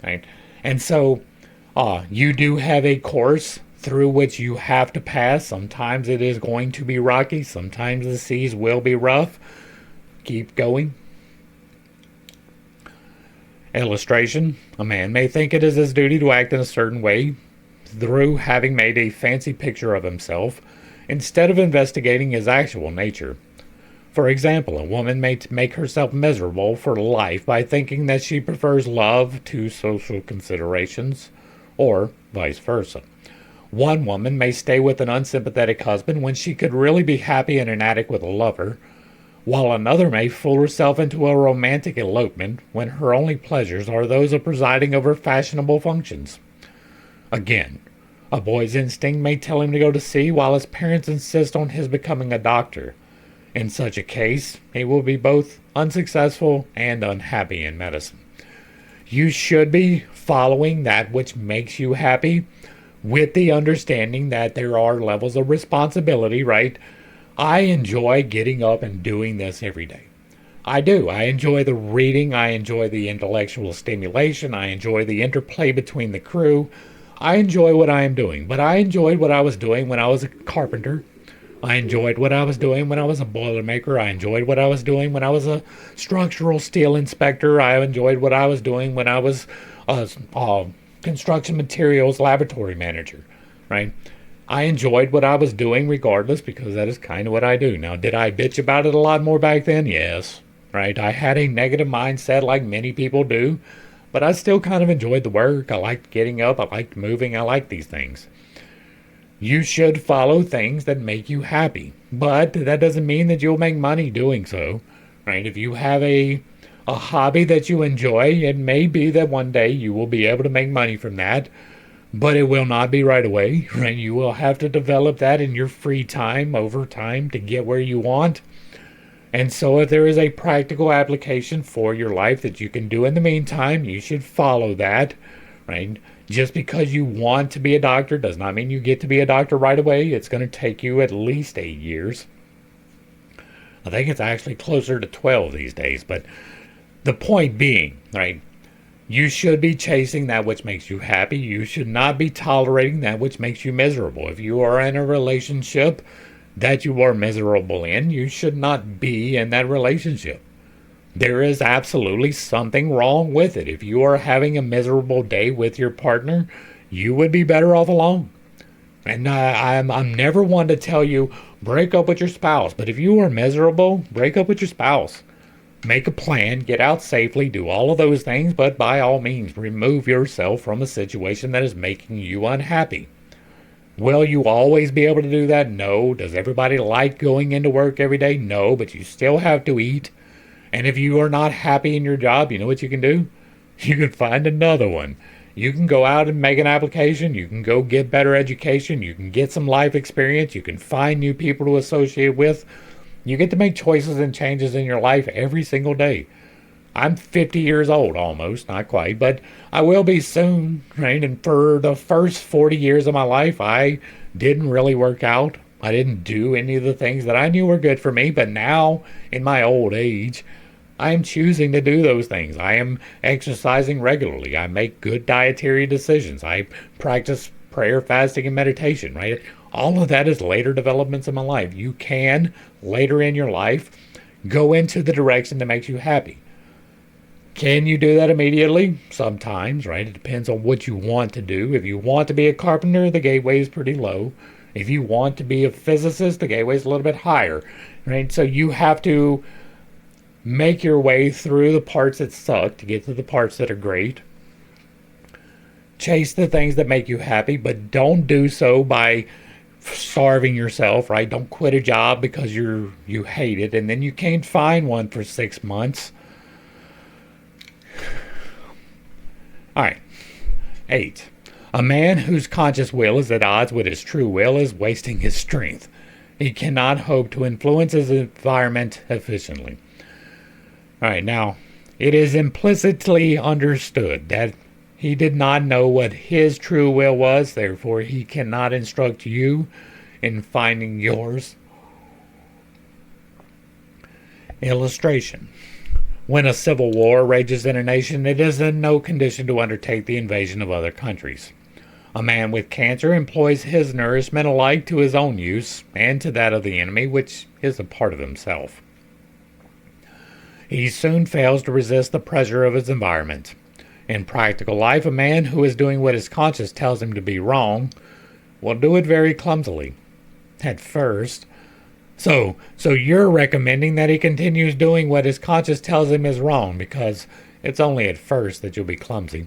right? And so you do have a course through which you have to pass. Sometimes it is going to be rocky. Sometimes the seas will be rough. Keep going. Illustration: a man may think it is his duty to act in a certain way through having made a fancy picture of himself instead of investigating his actual nature. For example, a woman may make herself miserable for life by thinking that she prefers love to social considerations, or vice versa. One woman may stay with an unsympathetic husband when she could really be happy in an attic with a lover, while another may fool herself into a romantic elopement when her only pleasures are those of presiding over fashionable functions. Again, a boy's instinct may tell him to go to sea while his parents insist on his becoming a doctor. In such a case, he will be both unsuccessful and unhappy in medicine. You should be following that which makes you happy, with the understanding that there are levels of responsibility, right? I enjoy getting up and doing this every day. I do. I enjoy the reading. I enjoy the intellectual stimulation. I enjoy the interplay between the crew. I enjoy what I am doing. But I enjoyed what I was doing when I was a carpenter. I enjoyed what I was doing when I was a boilermaker. I enjoyed what I was doing when I was a structural steel inspector. I enjoyed what I was doing when I was a construction materials laboratory manager, right? I enjoyed what I was doing regardless, because that is kind of what I do. Now, did I bitch about it a lot more back then? Yes, right? I had a negative mindset like many people do, but I still kind of enjoyed the work. I liked getting up. I liked moving. I liked these things. You should follow things that make you happy, but that doesn't mean that you'll make money doing so, right? If you have a hobby that you enjoy, it may be that one day you will be able to make money from that, but it will not be right away, right? You will have to develop that in your free time over time to get where you want. And so if there is a practical application for your life that you can do in the meantime, you should follow that, right? Just because you want to be a doctor does not mean you get to be a doctor right away. It's going to take you at least 8 years. I think it's actually closer to 12 these days. But the point being, right, you should be chasing that which makes you happy. You should not be tolerating that which makes you miserable. If you are in a relationship that you are miserable in, you should not be in that relationship. There is absolutely something wrong with it. If you are having a miserable day with your partner, you would be better off alone. And I'm never one to tell you, break up with your spouse. But if you are miserable, break up with your spouse. Make a plan, get out safely, do all of those things, but by all means, remove yourself from a situation that is making you unhappy. Will you always be able to do that? No. Does everybody like going into work every day? No, but you still have to eat. And if you are not happy in your job, you know what you can do? You can find another one. You can go out and make an application. You can go get better education. You can get some life experience. You can find new people to associate with. You get to make choices and changes in your life every single day. I'm 50 years old almost, not quite, but I will be soon, right? And for the first 40 years of my life, I didn't really work out. I didn't do any of the things that I knew were good for me, but now, in my old age, I am choosing to do those things. I am exercising regularly. I make good dietary decisions. I practice prayer, fasting, and meditation, right? All of that is later developments in my life. You can, later in your life, go into the direction that makes you happy. Can you do that immediately? Sometimes, right? It depends on what you want to do. If you want to be a carpenter, the gateway is pretty low. If you want to be a physicist, the gateway is a little bit higher, right? So you have to make your way through the parts that suck to get to the parts that are great. Chase the things that make you happy, but don't do so by starving yourself, right? Don't quit a job because you hate it and then you can't find one for 6 months. All right. 8. A man whose conscious will is at odds with his true will is wasting his strength. He cannot hope to influence his environment efficiently. All right, now, it is implicitly understood that he did not know what his true will was, therefore he cannot instruct you in finding yours. Illustration. When a civil war rages in a nation, it is in no condition to undertake the invasion of other countries. A man with cancer employs his nourishment alike to his own use and to that of the enemy, which is a part of himself. He soon fails to resist the pressure of his environment. In practical life, a man who is doing what his conscience tells him to be wrong will do it very clumsily. At first. So you're recommending that he continues doing what his conscience tells him is wrong because it's only at first that you'll be clumsy.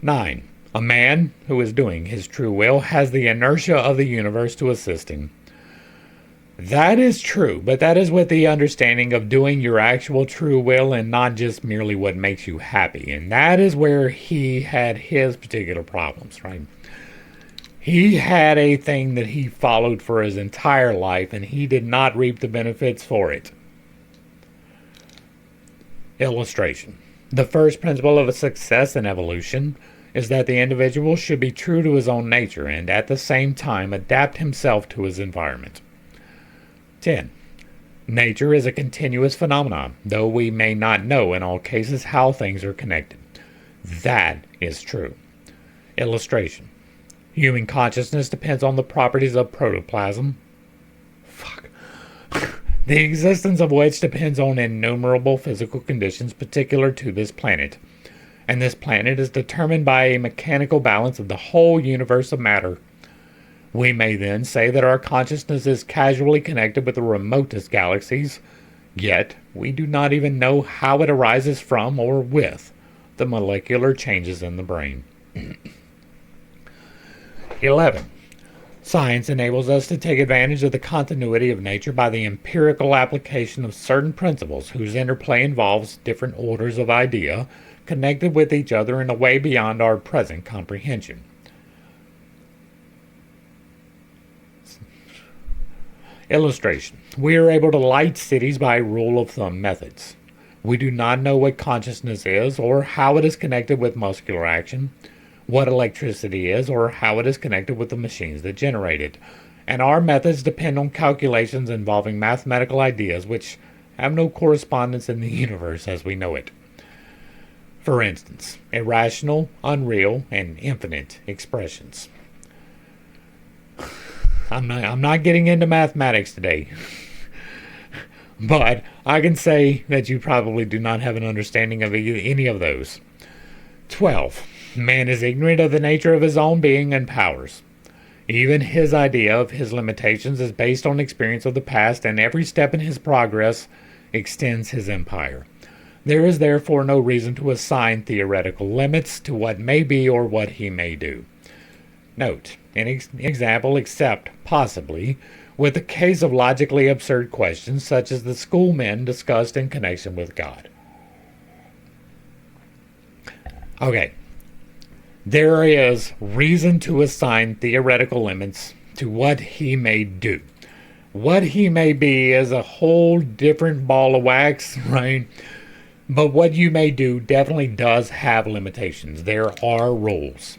9. A man who is doing his true will has the inertia of the universe to assist him. That is true, but that is with the understanding of doing your actual true will and not just merely what makes you happy. And that is where he had his particular problems, right? He had a thing that he followed for his entire life, and he did not reap the benefits for it. Illustration. The first principle of a success in evolution is that the individual should be true to his own nature and at the same time adapt himself to his environment. 10. Nature is a continuous phenomenon, though we may not know in all cases how things are connected. That is true. Illustration. Human consciousness depends on the properties of protoplasm. The existence of which depends on innumerable physical conditions particular to this planet. And this planet is determined by a mechanical balance of the whole universe of matter. We may then say that our consciousness is casually connected with the remotest galaxies, yet we do not even know how it arises from or with the molecular changes in the brain. 11. Science enables us to take advantage of the continuity of nature by the empirical application of certain principles whose interplay involves different orders of idea connected with each other in a way beyond our present comprehension. Illustration. We are able to light cities by rule of thumb methods. We do not know what consciousness is or how it is connected with muscular action, what electricity is or how it is connected with the machines that generate it, and our methods depend on calculations involving mathematical ideas which have no correspondence in the universe as we know it. For instance, irrational, unreal, and infinite expressions. I'm not getting into mathematics today, but I can say that you probably do not have an understanding of any of those. 12. Man is ignorant of the nature of his own being and powers. Even his idea of his limitations is based on experience of the past, and every step in his progress extends his empire. There is therefore no reason to assign theoretical limits to what may be or what he may do. Note, an example except, possibly, with the case of logically absurd questions such as the schoolmen discussed in connection with God. Okay, there is reason to assign theoretical limits to what he may do. What he may be is a whole different ball of wax, right? But what you may do definitely does have limitations. There are rules.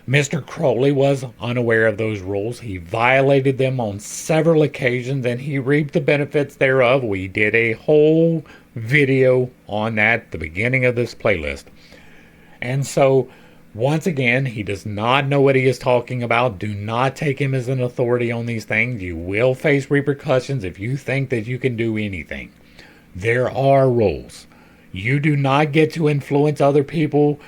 Mr. Crowley was unaware of those rules. He violated them on several occasions and he reaped the benefits thereof. We did a whole video on that at the beginning of this playlist. And so, once again, he does not know what he is talking about. Do not take him as an authority on these things. You will face repercussions if you think that you can do anything. There are rules. You do not get to influence other people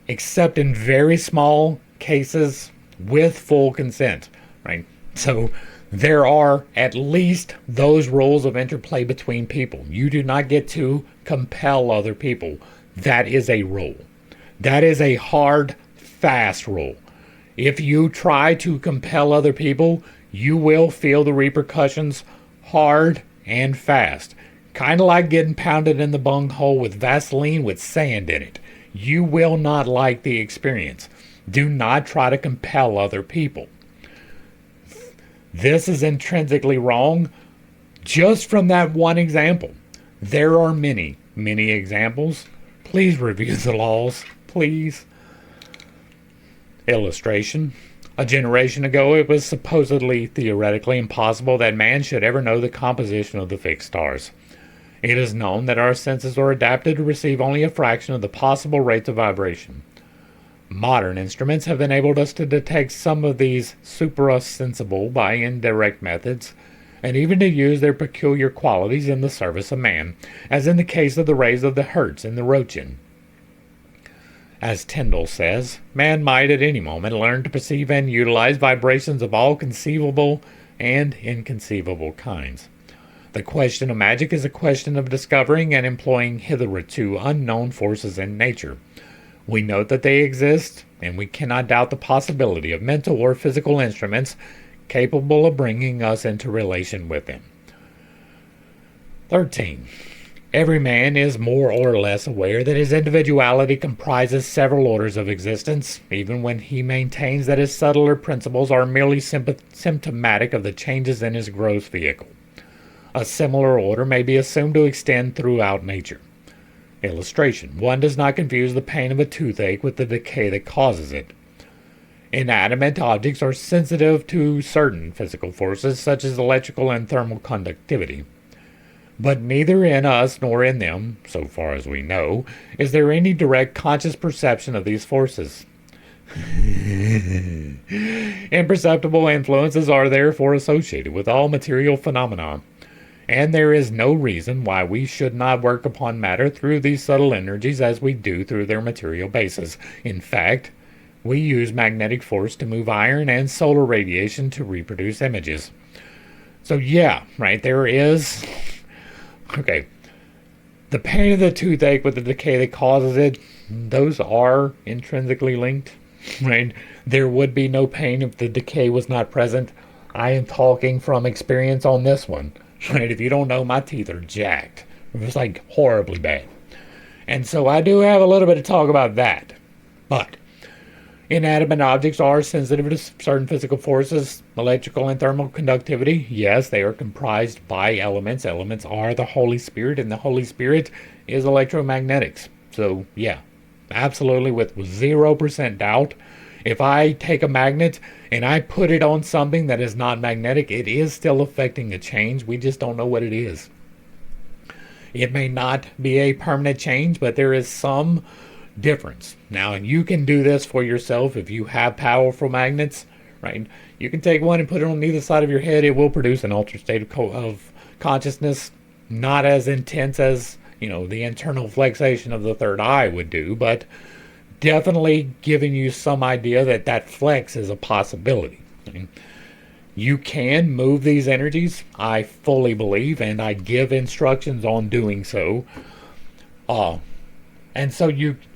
except in very small cases with full consent, right? So there are at least those rules of interplay between people. You do not get to compel other people. That is a rule. That is a hard, fast rule. If you try to compel other people, you will feel the repercussions hard and fast. Kind of like getting pounded in the bunghole with Vaseline with sand in it. You will not like the experience. Do not try to compel other people. This is intrinsically wrong just from that one example. There are many, many examples. Please review the laws, please. Illustration. A generation ago, it was supposedly theoretically impossible that man should ever know the composition of the fixed stars. It is known that our senses are adapted to receive only a fraction of the possible rates of vibration. Modern instruments have enabled us to detect some of these supra-sensible by indirect methods, and even to use their peculiar qualities in the service of man, as in the case of the rays of the Hertz in the Roentgen. As Tyndall says, man might at any moment learn to perceive and utilize vibrations of all conceivable and inconceivable kinds. The question of magic is a question of discovering and employing hitherto unknown forces in nature. We note that they exist, and we cannot doubt the possibility of mental or physical instruments capable of bringing us into relation with them. 13. Every man is more or less aware that his individuality comprises several orders of existence, even when he maintains that his subtler principles are merely symptomatic of the changes in his gross vehicle. A similar order may be assumed to extend throughout nature. Illustration. One does not confuse the pain of a toothache with the decay that causes it. Inanimate objects are sensitive to certain physical forces, such as electrical and thermal conductivity. But neither in us nor in them, so far as we know, is there any direct conscious perception of these forces. Imperceptible influences are therefore associated with all material phenomena, and there is no reason why we should not work upon matter through these subtle energies as we do through their material bases. In fact, we use magnetic force to move iron and solar radiation to reproduce images. So yeah, right, there is... Okay, the pain of the toothache with the decay that causes it, those are intrinsically linked, right? There would be no pain if the decay was not present. I am talking from experience on this one, right? If you don't know, my teeth are jacked. It's like horribly bad. And so I do have a little bit of talk about that. But inanimate objects are sensitive to certain physical forces, electrical and thermal conductivity. Yes, they are comprised by elements. Elements are the Holy Spirit, and the Holy Spirit is electromagnetics. So, yeah, absolutely with 0% doubt. If I take a magnet and I put it on something that is not magnetic, it is still affecting a change. We just don't know what it is. It may not be a permanent change, but there is some difference. Now, you can do this for yourself if you have powerful magnets, right? You can take one and put it on either side of your head. It will produce an altered state of consciousness, not as intense as, the internal flexation of the third eye would do, but definitely giving you some idea that that flex is a possibility. You can move these energies, I fully believe, and I give instructions on doing so. And so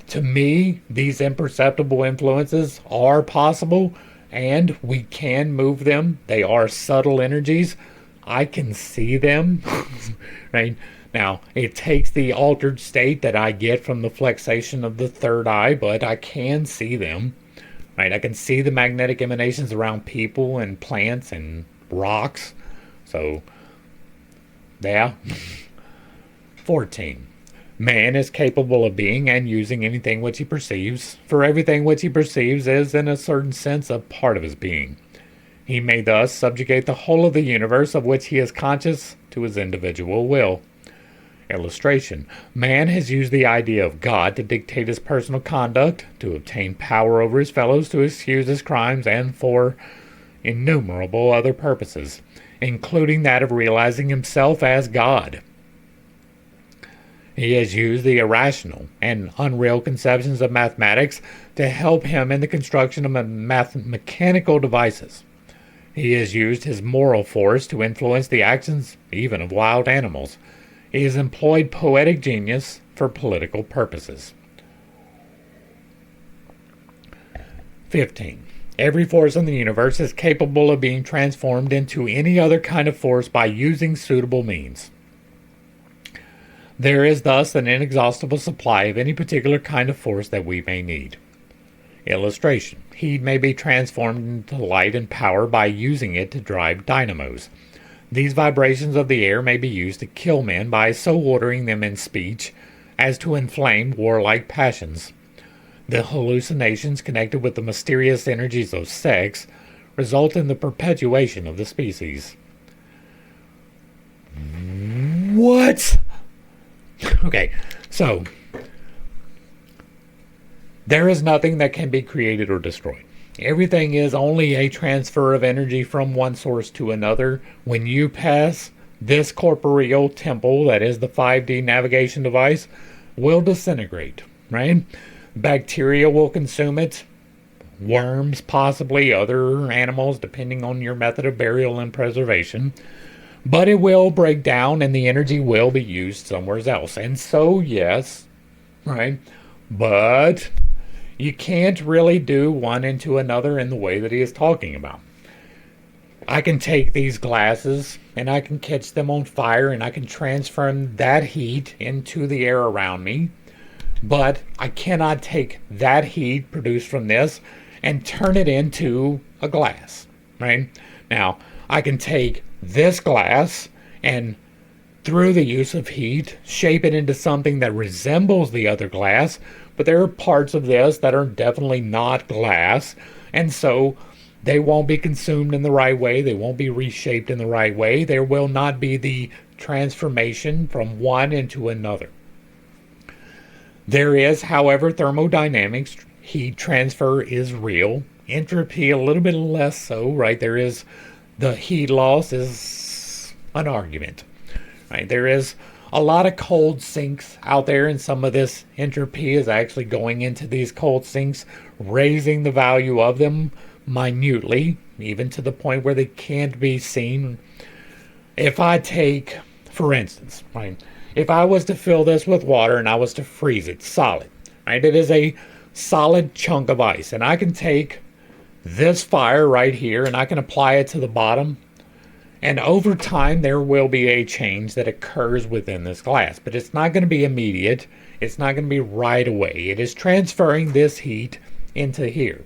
to me, these imperceptible influences are possible, and we can move them. They are subtle energies. I can see them, right? Now, it takes the altered state that I get from the flexation of the third eye, but I can see them, right? I can see the magnetic emanations around people and plants and rocks. So, yeah. 14. Man is capable of being and using anything which he perceives, for everything which he perceives is, in a certain sense, a part of his being. He may thus subjugate the whole of the universe of which he is conscious to his individual will. Illustration. Man has used the idea of God to dictate his personal conduct, to obtain power over his fellows, to excuse his crimes, and for innumerable other purposes, including that of realizing himself as God. He has used the irrational and unreal conceptions of mathematics to help him in the construction of mechanical devices. He has used his moral force to influence the actions even of wild animals. He has employed poetic genius for political purposes. 15. Every force in the universe is capable of being transformed into any other kind of force by using suitable means. There is thus an inexhaustible supply of any particular kind of force that we may need. Illustration. Heat may be transformed into light and power by using it to drive dynamos. These vibrations of the air may be used to kill men by so ordering them in speech as to inflame warlike passions. The hallucinations connected with the mysterious energies of sex result in the perpetuation of the species. What? Okay, so there is nothing that can be created or destroyed. Everything is only a transfer of energy from one source to another. When you pass this corporeal temple, that is the 5D navigation device, will disintegrate, right? Bacteria will consume it. Worms, possibly other animals, depending on your method of burial and preservation. But it will break down and the energy will be used somewhere else. And so, yes, right? But you can't really do one into another in the way that he is talking about. I can take these glasses and I can catch them on fire and I can transfer that heat into the air around me. But I cannot take that heat produced from this and turn it into a glass, right? Now, I can take this glass and through the use of heat, shape it into something that resembles the other glass, but there are parts of this that are definitely not glass, and so they won't be consumed in the right way, they won't be reshaped in the right way, there will not be the transformation from one into another. There is, however, thermodynamics, heat transfer is real, entropy a little bit less so, right? There is the heat loss is an argument, right? There is a lot of cold sinks out there, and some of this entropy is actually going into these cold sinks, raising the value of them minutely, even to the point where they can't be seen. If I take, for instance, right, if I was to fill this with water and I was to freeze it solid, right, it is a solid chunk of ice, and I can take this fire right here and I can apply it to the bottom, and over time there will be a change that occurs within this glass, but it's not going to be immediate, it's not going to be right away. It is transferring this heat into here,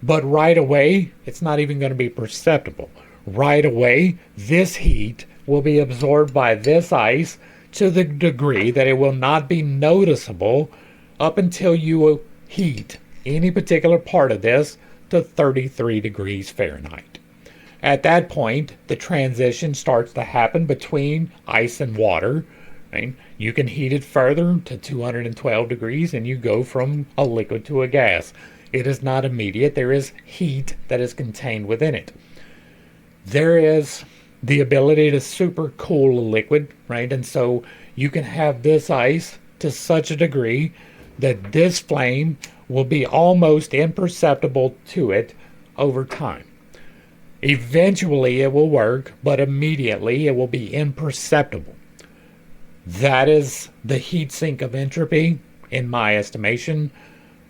but right away it's not even going to be perceptible. Right away this heat will be absorbed by this ice to the degree that it will not be noticeable up until you heat any particular part of this to 33 degrees Fahrenheit. At that point, the transition starts to happen between ice and water. Right? You can heat it further to 212 degrees and you go from a liquid to a gas. It is not immediate. There is heat that is contained within it. There is the ability to super cool a liquid, right? And so you can have this ice to such a degree that this flame will be almost imperceptible to it over time. Eventually it will work, but immediately it will be imperceptible. That is the heat sink of entropy, in my estimation.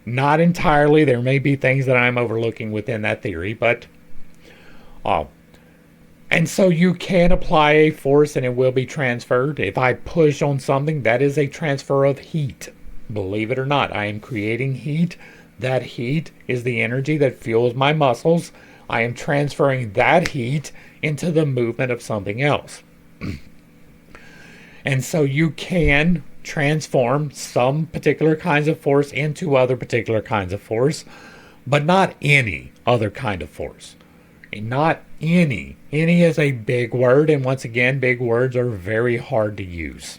Not entirely. There may be things that I'm overlooking within that theory, but and so you can apply a force and it will be transferred. If I push on something, that is a transfer of heat. Believe it or not, I am creating heat. That heat is the energy that fuels my muscles. I am transferring that heat into the movement of something else. And so you can transform some particular kinds of force into other particular kinds of force, but not any other kind of force. Not any. Any is a big word, and once again, big words are very hard to use.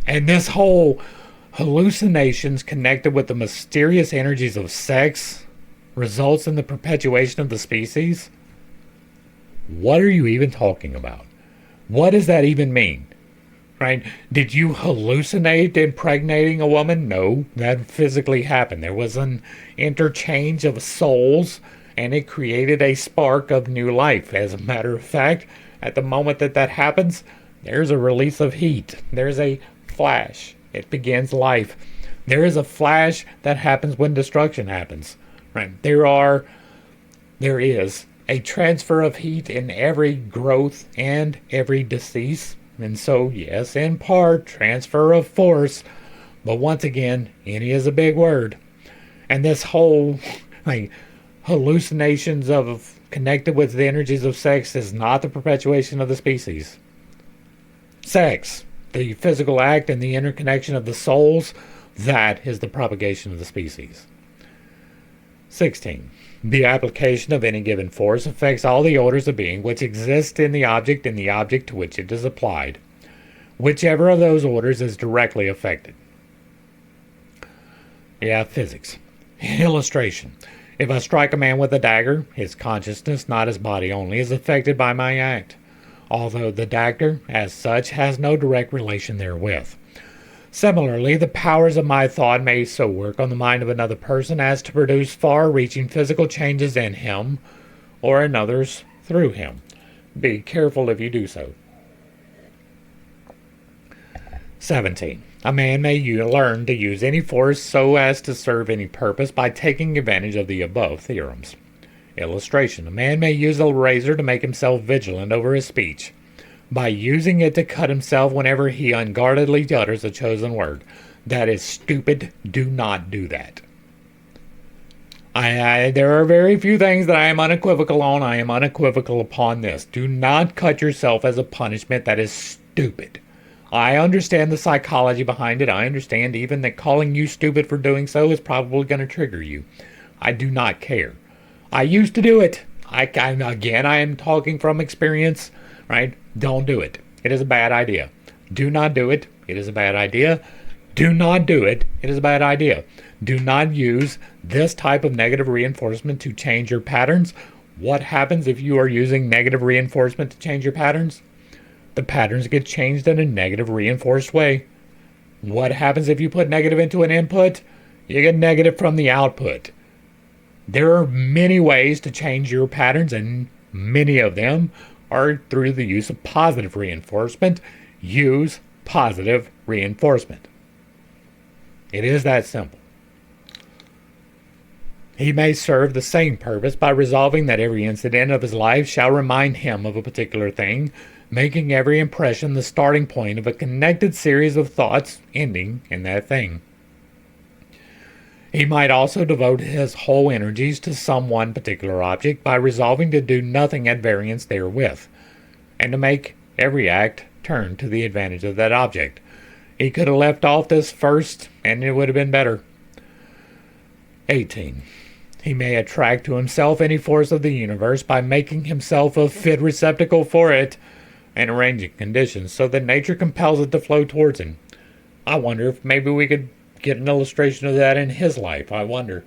And this whole hallucinations connected with the mysterious energies of sex results in the perpetuation of the species? What are you even talking about? What does that even mean? right? Did you hallucinate impregnating a woman? No, that physically happened. There was an interchange of souls, and it created a spark of new life. As a matter of fact, at the moment that that happens, there's a release of heat. There's a flash. It begins life. There is a flash that happens when destruction happens. Right? There is a transfer of heat in every growth and every decease. And so, yes, in part, transfer of force. But once again, any is a big word. And this whole hallucinations of connected with the energies of sex is not the perpetuation of the species. Sex, the physical act and the interconnection of the souls, that is the propagation of the species. 16. The application of any given force affects all the orders of being which exist in the object and the object to which it is applied. Whichever of those orders is directly affected. Yeah, physics. Illustration. If I strike a man with a dagger, his consciousness, not his body only, is affected by my act, although the dagger, as such, has no direct relation therewith. Similarly, the powers of my thought may so work on the mind of another person as to produce far-reaching physical changes in him or in others through him. Be careful if you do so. 17. A man may learn to use any force so as to serve any purpose by taking advantage of the above theorems. Illustration. A man may use a razor to make himself vigilant over his speech, by using it to cut himself whenever he unguardedly utters a chosen word. That is stupid. Do not do that. There are very few things that I am unequivocal on. I am unequivocal upon this. Do not cut yourself as a punishment. That is stupid. I understand the psychology behind it. I understand even that calling you stupid for doing so is probably going to trigger you. I do not care. I used to do it. I am talking from experience, right? Don't do it. It is a bad idea. Do not do it. It is a bad idea. Do not do it. It is a bad idea. Do not use this type of negative reinforcement to change your patterns. What happens if you are using negative reinforcement to change your patterns? The patterns get changed in a negative reinforced way. What happens if you put negative into an input? You get negative from the output. There are many ways to change your patterns, and many of them are through the use of positive reinforcement. Use positive reinforcement. It is that simple. He may serve the same purpose by resolving that every incident of his life shall remind him of a particular thing, making every impression the starting point of a connected series of thoughts ending in that thing. He might also devote his whole energies to some one particular object by resolving to do nothing at variance therewith, and to make every act turn to the advantage of that object. He could have left off this first, and it would have been better. 18. He may attract to himself any force of the universe by making himself a fit receptacle for it, and arranging conditions so that nature compels it to flow towards him. I wonder if maybe we could get an illustration of that in his life. I wonder.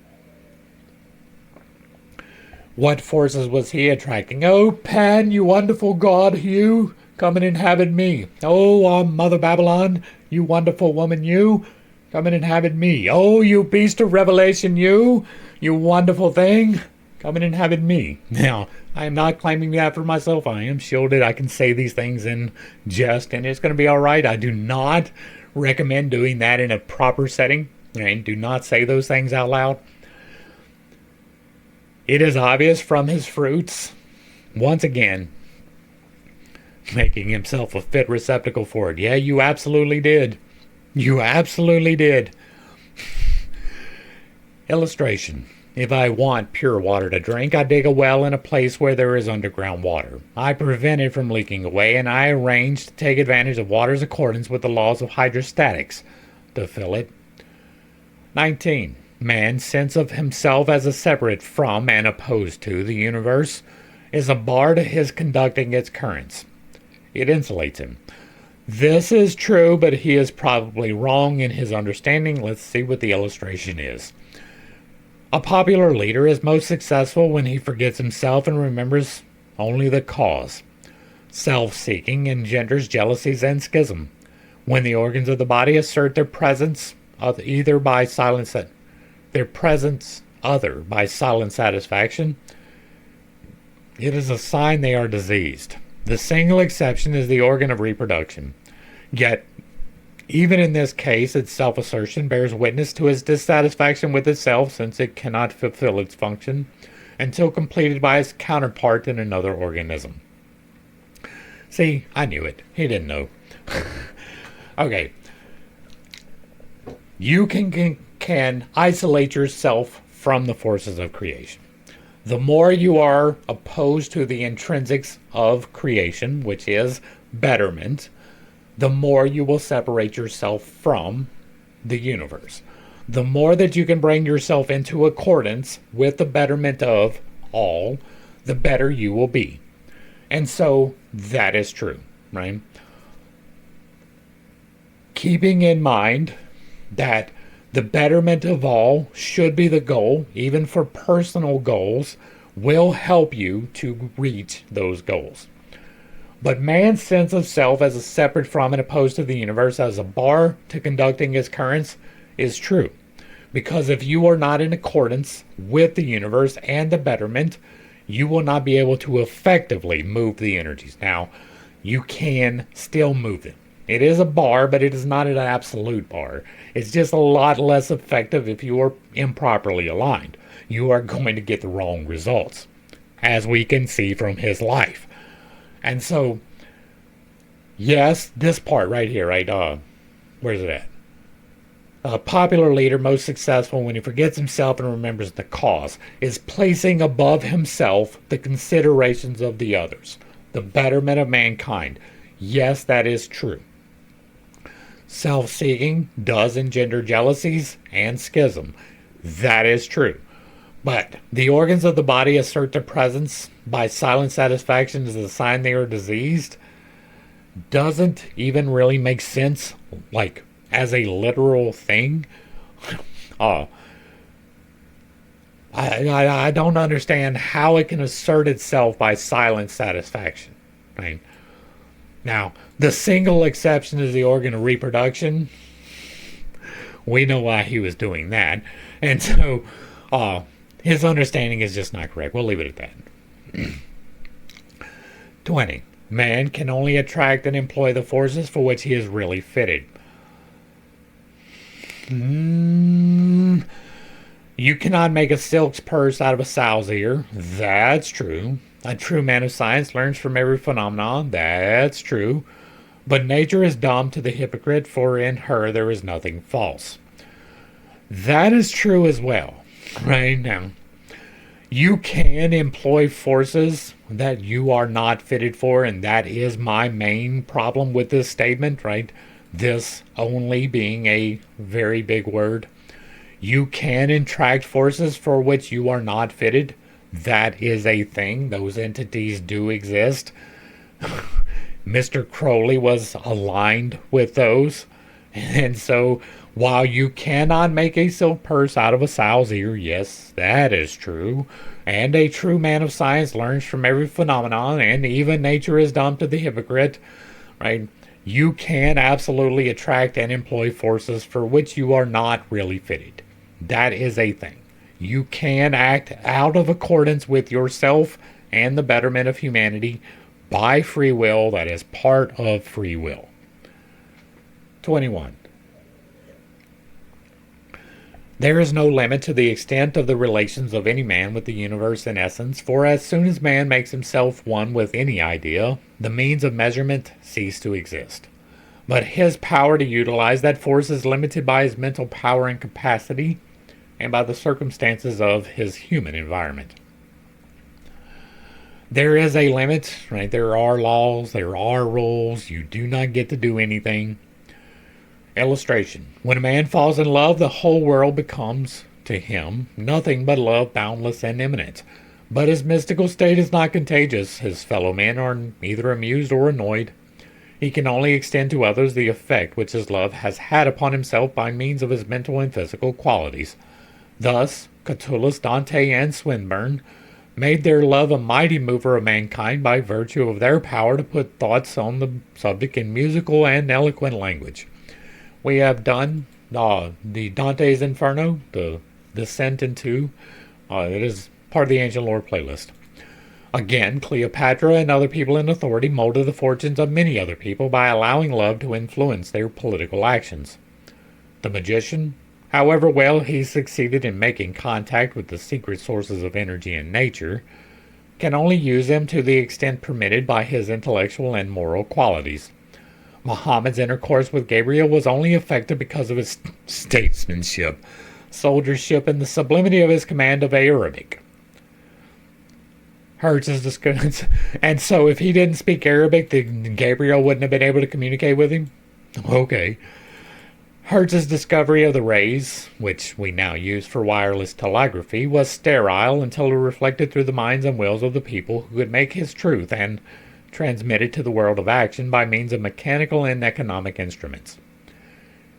What forces was he attracting? Oh, Pan, you wonderful god, you, come and inhabit me. Oh, Mother Babylon, you wonderful woman, you, come and inhabit me. Oh, you beast of revelation, you wonderful thing, come and inhabit me. Now, I am not claiming that for myself. I am shielded. I can say these things in jest, and it's going to be all right. I do not recommend doing that in a proper setting. And do not say those things out loud. It is obvious from his fruits, once again, making himself a fit receptacle for it. Yeah, you absolutely did. You absolutely did. Illustration. If I want pure water to drink, I dig a well in a place where there is underground water. I prevent it from leaking away, and I arrange to take advantage of water's accordance with the laws of hydrostatics to fill it. 19. Man's sense of himself as a separate from and opposed to the universe is a bar to his conducting its currents. It insulates him. This is true, but he is probably wrong in his understanding. Let's see what the illustration is. A popular leader is most successful when he forgets himself and remembers only the cause. Self-seeking engenders jealousies and schism. When the organs of the body assert their presence either by silent their presence other by silent satisfaction, it is a sign they are diseased. The single exception is the organ of reproduction. Yet, even in this case, its self-assertion bears witness to its dissatisfaction with itself, since it cannot fulfill its function until completed by its counterpart in another organism. See, I knew it. He didn't know. Okay. You can isolate yourself from the forces of creation. The more you are opposed to the intrinsics of creation, which is betterment, the more you will separate yourself from the universe. The more that you can bring yourself into accordance with the betterment of all, the better you will be. And so that is true, right? Keeping in mind that the betterment of all should be the goal, even for personal goals, will help you to reach those goals. But man's sense of self as a separate from and opposed to the universe as a bar to conducting his currents is true. Because if you are not in accordance with the universe and the betterment, you will not be able to effectively move the energies. Now, you can still move them. It is a bar, but it is not an absolute bar. It's just a lot less effective if you are improperly aligned. You are going to get the wrong results, as we can see from his life. And so, yes, this part right here, right? Where's it at? A popular leader, most successful when he forgets himself and remembers the cause, is placing above himself the considerations of the others, the betterment of mankind. Yes, that is true. Self-seeking does engender jealousies and schism. That is true. But the organs of the body assert their presence by silent satisfaction as a sign they are diseased doesn't even really make sense, like, as a literal thing. I don't understand how it can assert itself by silent satisfaction. Right? Now, the single exception is the organ of reproduction. We know why he was doing that. And so, his understanding is just not correct. We'll leave it at that. 20. Man can only attract and employ the forces for which he is really fitted. You cannot make a silk's purse out of a sow's ear. That's true. A true man of science learns from every phenomenon. That's true. But nature is dumb to the hypocrite, for in her there is nothing false. That is true as well. Right now, you can employ forces that you are not fitted for, and that is my main problem with this statement, right? This only being a very big word. You can attract forces for which you are not fitted. That is a thing. Those entities do exist. Mr. Crowley was aligned with those. And so, while you cannot make a silk purse out of a sow's ear, yes, that is true. And a true man of science learns from every phenomenon, and even nature is dumb to the hypocrite, right? You can absolutely attract and employ forces for which you are not really fitted. That is a thing. You can act out of accordance with yourself and the betterment of humanity by free will. That is part of free will. 21. There is no limit to the extent of the relations of any man with the universe in essence, for as soon as man makes himself one with any idea, the means of measurement cease to exist. But his power to utilize that force is limited by his mental power and capacity, and by the circumstances of his human environment. There is a limit, right? There are laws, there are rules. You do not get to do anything. Illustration. When a man falls in love, the whole world becomes, to him, nothing but love, boundless and imminent. But his mystical state is not contagious. His fellow men are neither amused or annoyed. He can only extend to others the effect which his love has had upon himself by means of his mental and physical qualities. Thus, Catullus, Dante, and Swinburne made their love a mighty mover of mankind by virtue of their power to put thoughts on the subject in musical and eloquent language. We have done the Dante's Inferno, the Descent into. It is part of the Ancient Lore playlist. Again, Cleopatra and other people in authority molded the fortunes of many other people by allowing love to influence their political actions. The magician, however well he succeeded in making contact with the secret sources of energy in nature, can only use them to the extent permitted by his intellectual and moral qualities. Muhammad's intercourse with Gabriel was only effective because of his statesmanship, soldiership, and the sublimity of his command of Arabic. And so if he didn't speak Arabic, then Gabriel wouldn't have been able to communicate with him? Okay. Hertz's discovery of the rays, which we now use for wireless telegraphy, was sterile until it reflected through the minds and wills of the people who could make his truth and transmit it to the world of action by means of mechanical and economic instruments.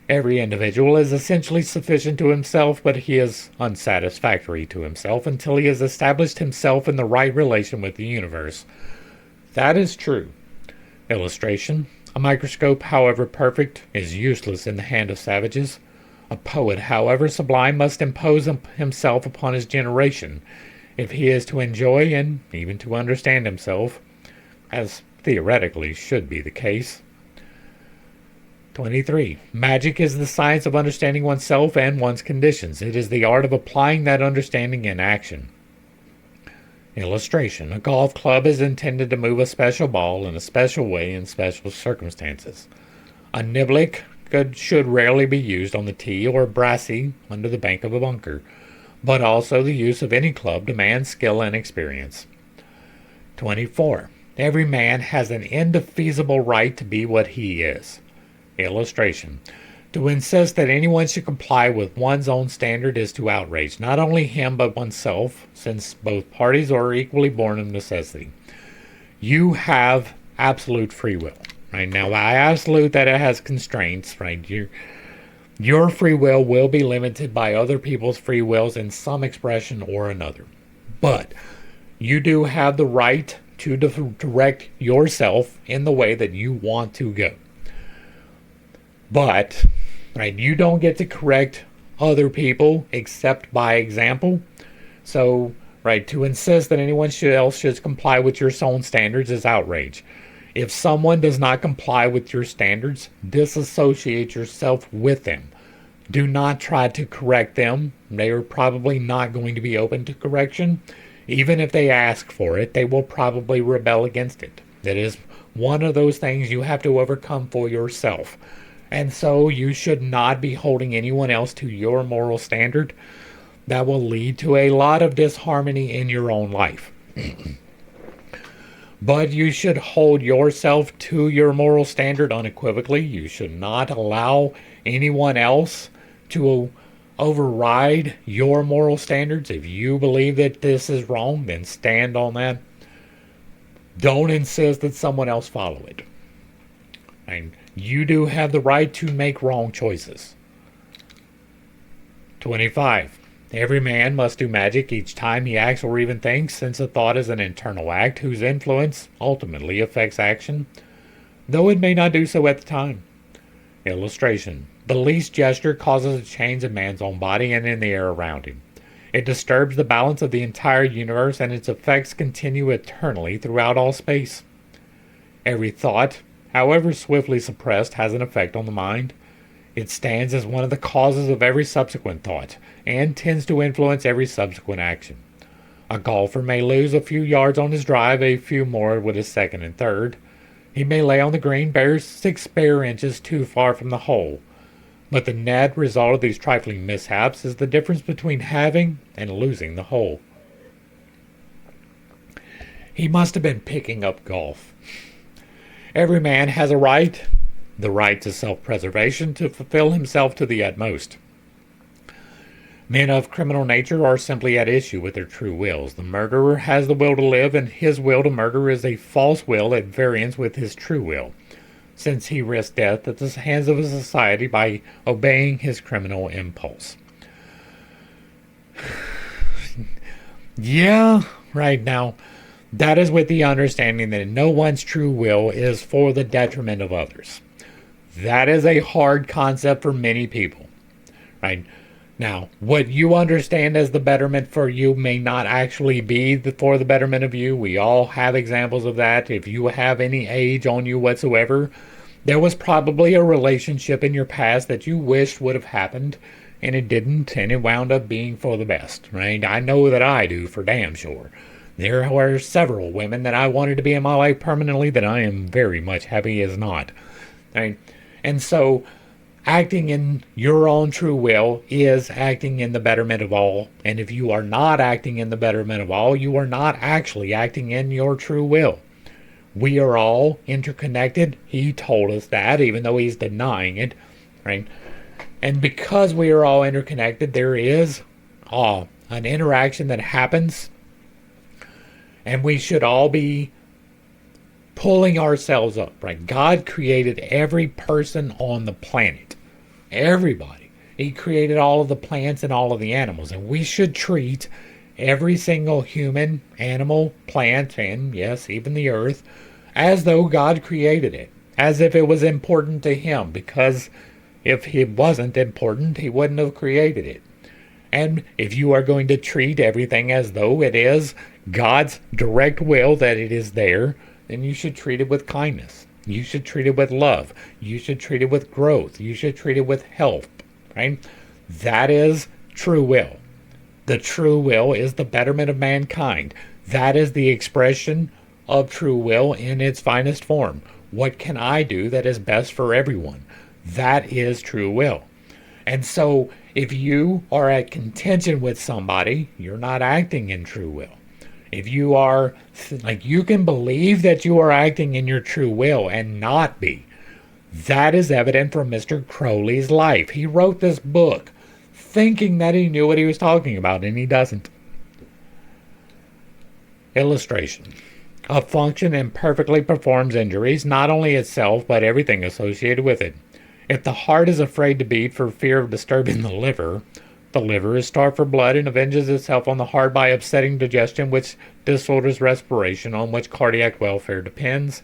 Every individual is essentially sufficient to himself, but he is unsatisfactory to himself until he has established himself in the right relation with the universe. That is true. Illustration. A microscope, however perfect, is useless in the hand of savages. A poet, however sublime, must impose himself upon his generation, if he is to enjoy and even to understand himself, as theoretically should be the case. 23. Magic is the science of understanding oneself and one's conditions. It is the art of applying that understanding in action. Illustration. A golf club is intended to move a special ball in a special way in special circumstances. A niblick should rarely be used on the tee or brassy under the bank of a bunker, but also the use of any club demands skill and experience. 24. Every man has an indefeasible right to be what he is. Illustration. To insist that anyone should comply with one's own standard is to outrage not only him but oneself, since both parties are equally born of necessity. You have absolute free will. Right now, I absolute that it has constraints. Right, your free will be limited by other people's free wills in some expression or another. But you do have the right to direct yourself in the way that you want to go. But, right, you don't get to correct other people except by example. So, right, to insist that anyone else should comply with your own standards is outrage. If someone does not comply with your standards, disassociate yourself with them. Do not try to correct them. They are probably not going to be open to correction. Even if they ask for it, they will probably rebel against it. That is one of those things you have to overcome for yourself. And so you should not be holding anyone else to your moral standard. That will lead to a lot of disharmony in your own life. But you should hold yourself to your moral standard unequivocally. You should not allow anyone else to override your moral standards. If you believe that this is wrong, then stand on that. Don't insist that someone else follow it. And you do have the right to make wrong choices. 25. Every man must do magic each time he acts or even thinks, since a thought is an internal act whose influence ultimately affects action, though it may not do so at the time. Illustration. The least gesture causes a change in man's own body and in the air around him. It disturbs the balance of the entire universe, and its effects continue eternally throughout all space. Every thought, however swiftly suppressed, has an effect on the mind. It stands as one of the causes of every subsequent thought, and tends to influence every subsequent action. A golfer may lose a few yards on his drive, a few more with his second and third. He may lay on the green 6 spare inches too far from the hole. But the net result of these trifling mishaps is the difference between having and losing the hole. He must have been picking up golf. Every man has a right, the right to self-preservation, to fulfill himself to the utmost. Men of criminal nature are simply at issue with their true wills. The murderer has the will to live, and his will to murder is a false will at variance with his true will, since he risks death at the hands of a society by obeying his criminal impulse. Yeah, right now. That is with the understanding that no one's true will is for the detriment of others. That is a hard concept for many people, right? Now, what you understand as the betterment for you may not actually be for the betterment of you. We all have examples of that. If you have any age on you whatsoever, there was probably a relationship in your past that you wished would have happened, and it didn't, and it wound up being for the best, right? I know that I do, for damn sure. There were several women that I wanted to be in my life permanently that I am very much happy is not, right? And so, acting in your own true will is acting in the betterment of all. And if you are not acting in the betterment of all, you are not actually acting in your true will. We are all interconnected. He told us that, even though he's denying it, right? And because we are all interconnected, there is an interaction that happens. And we should all be pulling ourselves up, right? God created every person on the planet. Everybody. He created all of the plants and all of the animals. And we should treat every single human, animal, plant, and yes, even the earth, as though God created it. As if it was important to him. Because if it wasn't important, he wouldn't have created it. And if you are going to treat everything as though it is God's direct will that it is there, then you should treat it with kindness. You should treat it with love. You should treat it with growth. You should treat it with health, right? That is true will. The true will is the betterment of mankind. That is the expression of true will in its finest form. What can I do that is best for everyone? That is true will. And so if you are at contention with somebody, you're not acting in true will. If you are, you can believe that you are acting in your true will and not be. That is evident from Mr. Crowley's life. He wrote this book thinking that he knew what he was talking about, and he doesn't. Illustration. A function imperfectly performs injuries, not only itself, but everything associated with it. If the heart is afraid to beat for fear of disturbing the liver is starved for blood and avenges itself on the heart by upsetting digestion, which disorders respiration, on which cardiac welfare depends.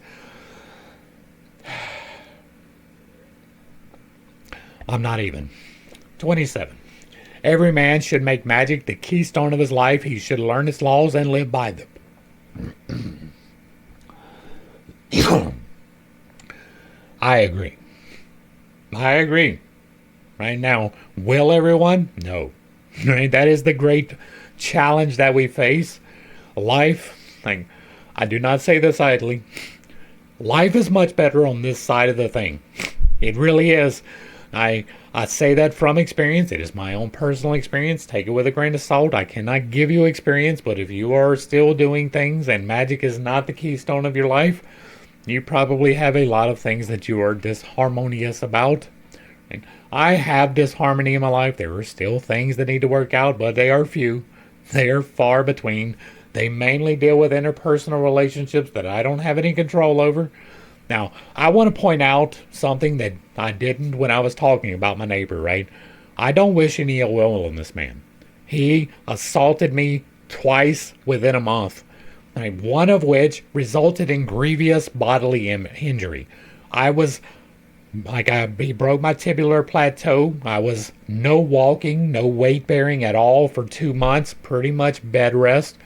I'm not even. 27. Every man should make magic the keystone of his life. He should learn its laws and live by them. I agree. Right now, will everyone? No. Right? That is the great challenge that we face. Life, I do not say this idly, life is much better on this side of the thing. It really is. I say that from experience. It is my own personal experience. Take it with a grain of salt. I cannot give you experience, but if you are still doing things and magic is not the keystone of your life, you probably have a lot of things that you are disharmonious about. And I have disharmony in my life. There are still things that need to work out, but they are few. They are far between. They mainly deal with interpersonal relationships that I don't have any control over. Now, I want to point out something that I didn't when I was talking about my neighbor, right? I don't wish any ill will on this man. He assaulted me twice within a month, one of which resulted in grievous bodily injury. He broke my tibular plateau. I was no walking, no weight bearing at all for 2 months, pretty much bed rest.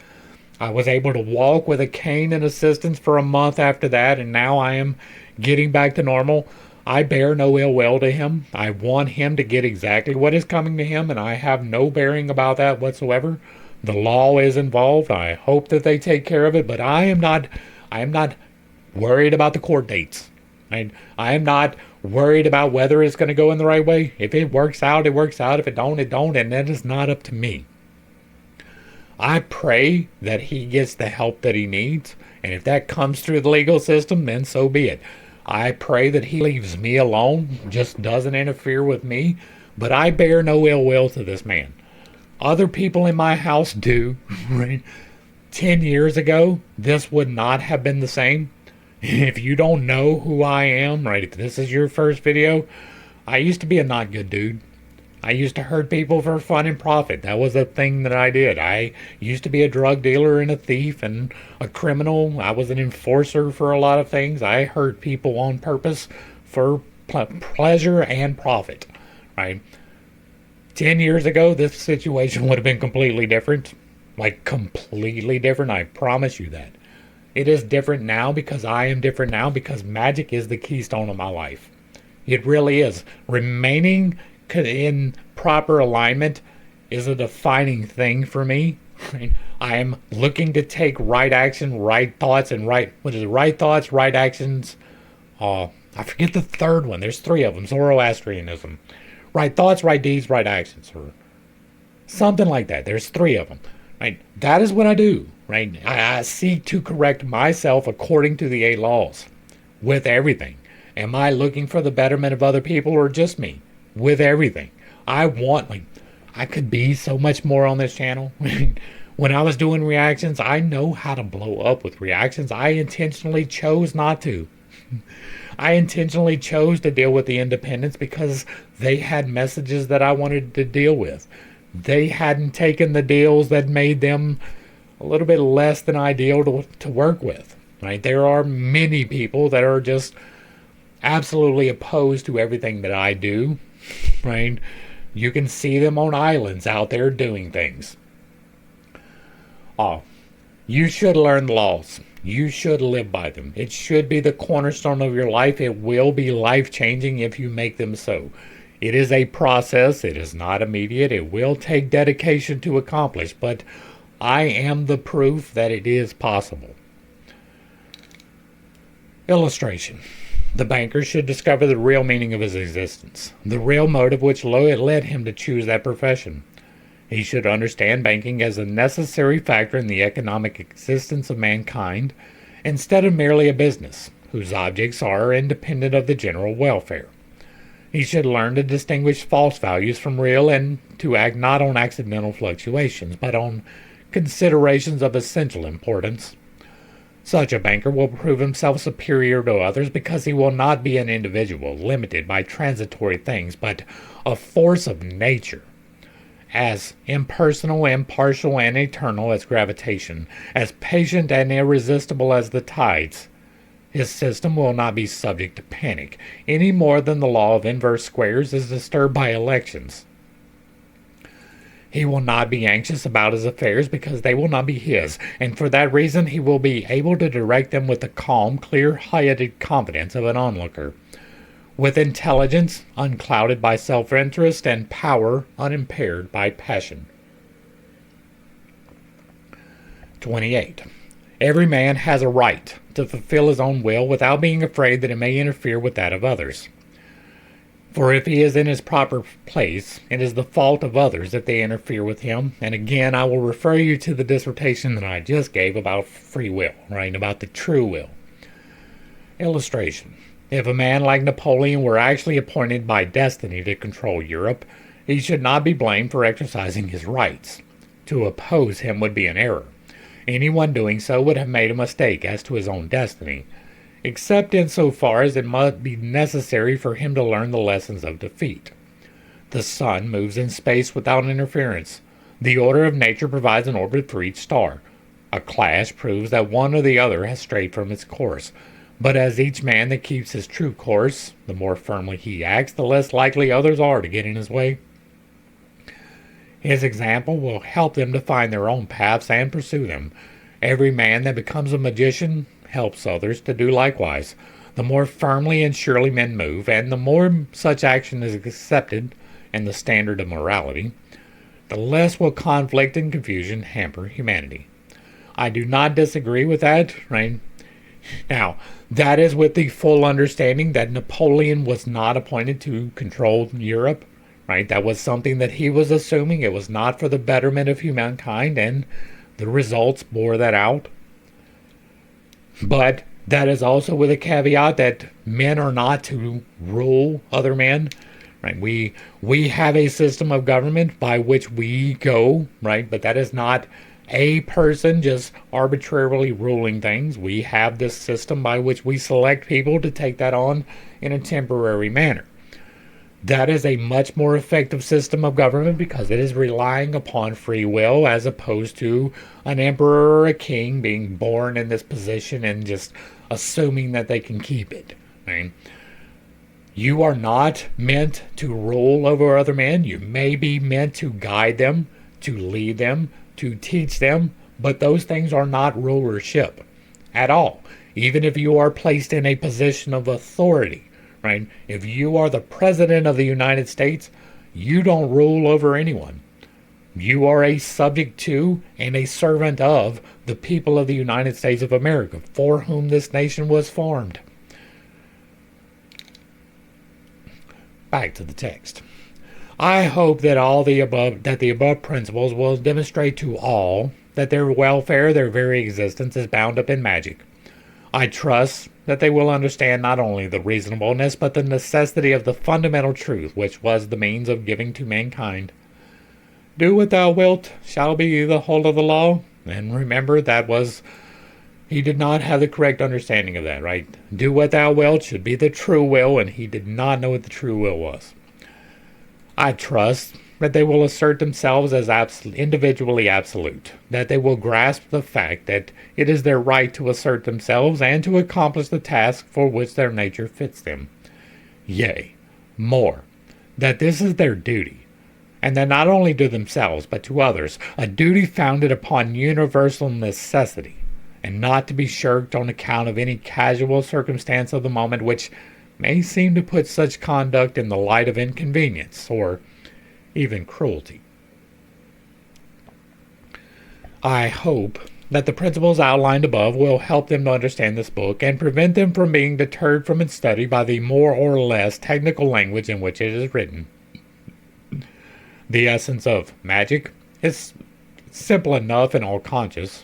I was able to walk with a cane and assistance for a month after that, and now I am getting back to normal. I bear no ill will to him. I want him to get exactly what is coming to him, and I have no bearing about that whatsoever. The law is involved. I hope that they take care of it, but I am not worried about the court dates. I am not worried about whether it's going to go in the right way. If it works out, it works out. If it don't, it don't, and that is not up to me. I pray that he gets the help that he needs, and if that comes through the legal system, then so be it. I pray that he leaves me alone, just doesn't interfere with me, but I bear no ill will to this man. Other people in my house do, right? 10 years ago, this would not have been the same. If you don't know who I am, right, if this is your first video, I used to be a not good dude. I used to hurt people for fun and profit. That was a thing that I did. I used to be a drug dealer and a thief and a criminal. I was an enforcer for a lot of things. I hurt people on purpose for pleasure and profit, right? 10 years ago, this situation would have been completely different. Like, completely different. I promise you that. It is different now because I am different now because magic is the keystone of my life. It really is. Remaining in proper alignment is a defining thing for me. I am looking to take right action, right thoughts, and right thoughts, right actions. I forget the third one. There's 3 of them. Zoroastrianism. Right thoughts, right deeds, right actions, or something like that. There's 3 of them. Right? That is what I do. Right? I seek to correct myself according to the 8 laws with everything. Am I looking for the betterment of other people or just me? With everything. I could be so much more on this channel. When I was doing reactions, I know how to blow up with reactions. I intentionally chose not to. I intentionally chose to deal with the independents because they had messages that I wanted to deal with. They hadn't taken the deals that made them a little bit less than ideal to work with. Right? There are many people that are just absolutely opposed to everything that I do. Right? You can see them on islands out there doing things. You should learn the laws. You should live by them. It should be the cornerstone of your life. It will be life-changing if you make them so. It is a process. It is not immediate. It will take dedication to accomplish, but I am the proof that it is possible. Illustration. The banker should discover the real meaning of his existence, the real motive which led him to choose that profession. He should understand banking as a necessary factor in the economic existence of mankind, instead of merely a business, whose objects are independent of the general welfare. He should learn to distinguish false values from real and to act not on accidental fluctuations, but on considerations of essential importance. Such a banker will prove himself superior to others because he will not be an individual limited by transitory things, but a force of nature, as impersonal, impartial, and eternal as gravitation, as patient and irresistible as the tides. His system will not be subject to panic, any more than the law of inverse squares is disturbed by elections. He will not be anxious about his affairs because they will not be his, and for that reason he will be able to direct them with the calm, clear-headed confidence of an onlooker, with intelligence unclouded by self-interest and power unimpaired by passion. 28. Every man has a right to fulfill his own will without being afraid that it may interfere with that of others. For if he is in his proper place, it is the fault of others if they interfere with him. And again, I will refer you to the dissertation that I just gave about free will, right? About the true will. Illustration. If a man like Napoleon were actually appointed by destiny to control Europe, he should not be blamed for exercising his rights. To oppose him would be an error. Anyone doing so would have made a mistake as to his own destiny, except insofar as it must be necessary for him to learn the lessons of defeat. The sun moves in space without interference. The order of nature provides an orbit for each star. A clash proves that one or the other has strayed from its course. But as each man that keeps his true course, the more firmly he acts, the less likely others are to get in his way. His example will help them to find their own paths and pursue them. Every man that becomes a magician helps others to do likewise. The more firmly and surely men move, and the more such action is accepted and the standard of morality, the less will conflict and confusion hamper humanity. I do not disagree with that, right? Now, that is with the full understanding that Napoleon was not appointed to control Europe, right? That was something that he was assuming. It was not for the betterment of humankind, and the results bore that out. But that is also with a caveat that men are not to rule other men, right? We have a system of government by which we go, right? But that is not a person just arbitrarily ruling things. We have this system by which we select people to take that on in a temporary manner. That is a much more effective system of government because it is relying upon free will as opposed to an emperor or a king being born in this position and just assuming that they can keep it. Right? You are not meant to rule over other men. You may be meant to guide them, to lead them, to teach them, but those things are not rulership at all. Even if you are placed in a position of authority, right? If you are the president of the United States, you don't rule over anyone. You are a subject to and a servant of the people of the United States of America, for whom this nation was formed. Back to the text. I hope that the above principles will demonstrate to all that their welfare, their very existence, is bound up in magic. I trust that they will understand not only the reasonableness, but the necessity of the fundamental truth, which was the means of giving to mankind. Do what thou wilt shall be the whole of the law. And remember, he did not have the correct understanding of that, right? Do what thou wilt should be the true will, and he did not know what the true will was. I trust that they will assert themselves as individually absolute, that they will grasp the fact that it is their right to assert themselves and to accomplish the task for which their nature fits them. Yea, more, that this is their duty, and that not only to themselves, but to others, a duty founded upon universal necessity, and not to be shirked on account of any casual circumstance of the moment which may seem to put such conduct in the light of inconvenience, or even cruelty. I hope that the principles outlined above will help them to understand this book and prevent them from being deterred from its study by the more or less technical language in which it is written. The essence of magic is simple enough and all conscious.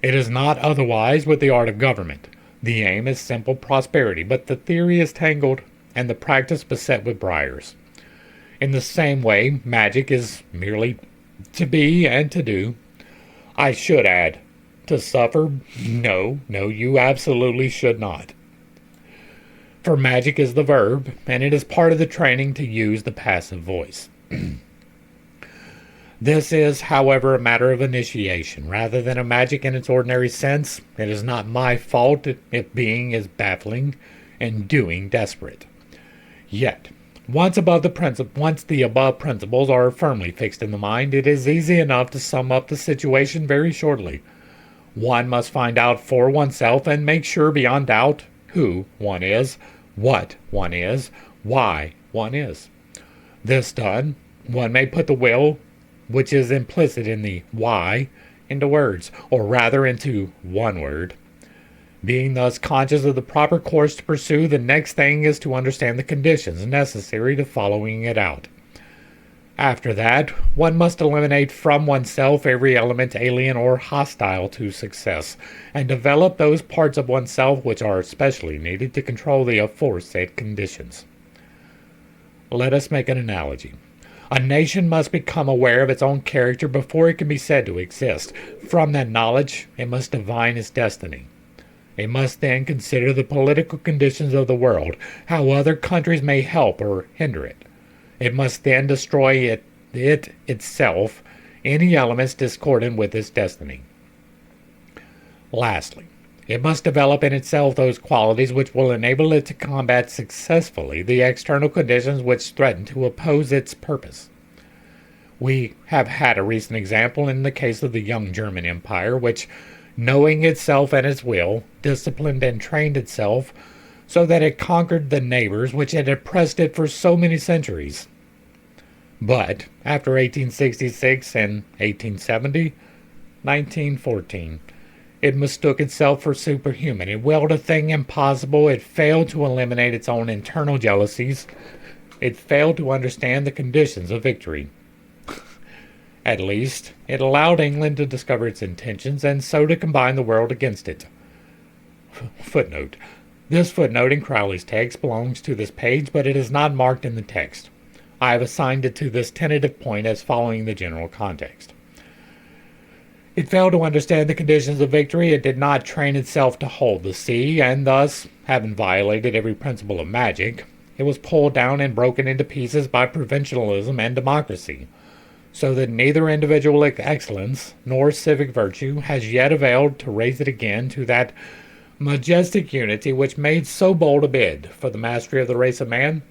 It is not otherwise with the art of government. The aim is simple prosperity, but the theory is tangled and the practice beset with briars. In the same way, magic is merely to be and to do. I should add, to suffer? No, you absolutely should not. For magic is the verb, and it is part of the training to use the passive voice. This is, however, a matter of initiation, rather than a magic in its ordinary sense. It is not my fault if being is baffling and doing desperate. Yet, once the above principles are firmly fixed in the mind, it is easy enough to sum up the situation very shortly. One must find out for oneself and make sure beyond doubt who one is, what one is, why one is. This done, one may put the will, which is implicit in the why, into words, or rather into one word. Being thus conscious of the proper course to pursue, the next thing is to understand the conditions necessary to following it out. After that, one must eliminate from oneself every element alien or hostile to success, and develop those parts of oneself which are especially needed to control the aforesaid conditions. Let us make an analogy. A nation must become aware of its own character before it can be said to exist. From that knowledge, it must divine its destiny. It must then consider the political conditions of the world, how other countries may help or hinder it. It must then destroy it itself, any elements discordant with its destiny. Lastly, it must develop in itself those qualities which will enable it to combat successfully the external conditions which threaten to oppose its purpose. We have had a recent example in the case of the young German Empire, which, knowing itself and its will, disciplined and trained itself so that it conquered the neighbors which had oppressed it for so many centuries. But after 1866 and 1870, 1914, it mistook itself for superhuman. It willed a thing impossible. It failed to eliminate its own internal jealousies. It failed to understand the conditions of victory. At least, it allowed England to discover its intentions and so to combine the world against it. Footnote. This footnote in Crowley's text belongs to this page, but it is not marked in the text. I have assigned it to this tentative point as following the general context. It failed to understand the conditions of victory. It did not train itself to hold the sea, and thus, having violated every principle of magic, it was pulled down and broken into pieces by provincialism and democracy, so that neither individual excellence nor civic virtue has yet availed to raise it again to that majestic unity which made so bold a bid for the mastery of the race of man.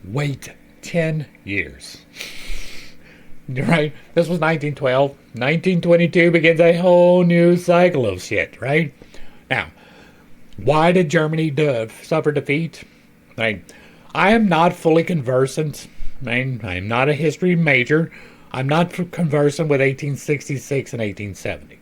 Wait 10 years. Right? This was 1912. 1922 begins a whole new cycle of shit, right? Now, why did Germany suffer defeat? I am not fully conversant. I'm not a history major. I'm not conversant with 1866 and 1870.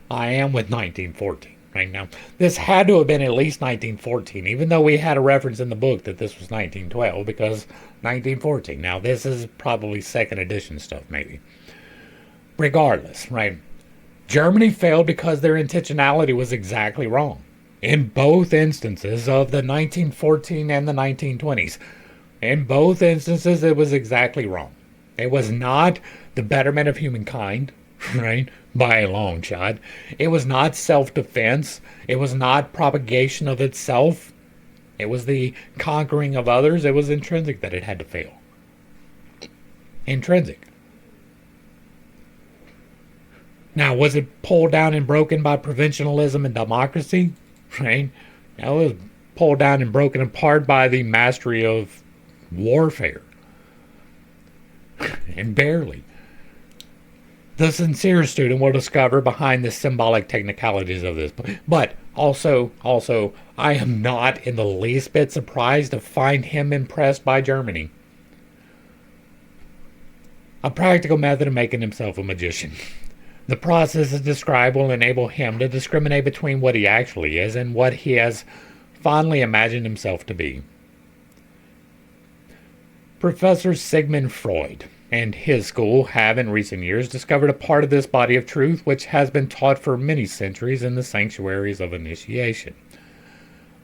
I am with 1914 right now. This had to have been at least 1914, even though we had a reference in the book that this was 1912, because 1914. Now, this is probably second edition stuff, maybe. Regardless, right? Germany failed because their intentionality was exactly wrong in both instances of the 1914 and the 1920s. In both instances, it was exactly wrong. It was not the betterment of humankind, right, by a long shot. It was not self-defense. It was not propagation of itself. It was the conquering of others. It was intrinsic that it had to fail. Intrinsic. Now, was it pulled down and broken by provincialism and democracy? Right? Now, it was pulled down and broken apart by the mastery of warfare. And barely. The sincere student will discover behind the symbolic technicalities of this. But also, I am not in the least bit surprised to find him impressed by Germany. A practical method of making himself a magician. The process as described will enable him to discriminate between what he actually is and what he has fondly imagined himself to be. Professor Sigmund Freud and his school have in recent years discovered a part of this body of truth which has been taught for many centuries in the sanctuaries of initiation.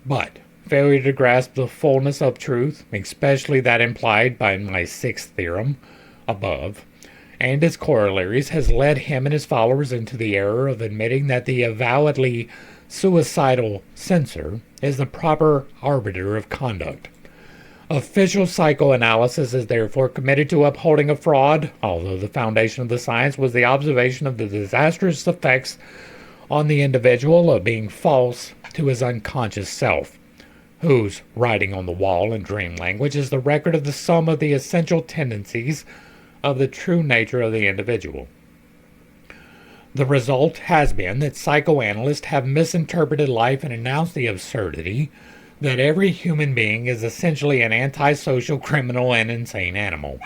But failure to grasp the fullness of truth, especially that implied by my sixth theorem above, and its corollaries, has led him and his followers into the error of admitting that the avowedly suicidal censor is the proper arbiter of conduct. Official psychoanalysis is therefore committed to upholding a fraud, although the foundation of the science was the observation of the disastrous effects on the individual of being false to his unconscious self, whose writing on the wall in dream language is the record of the sum of the essential tendencies of the true nature of the individual. The result has been that psychoanalysts have misinterpreted life and announced the absurdity that every human being is essentially an antisocial, criminal, and insane animal.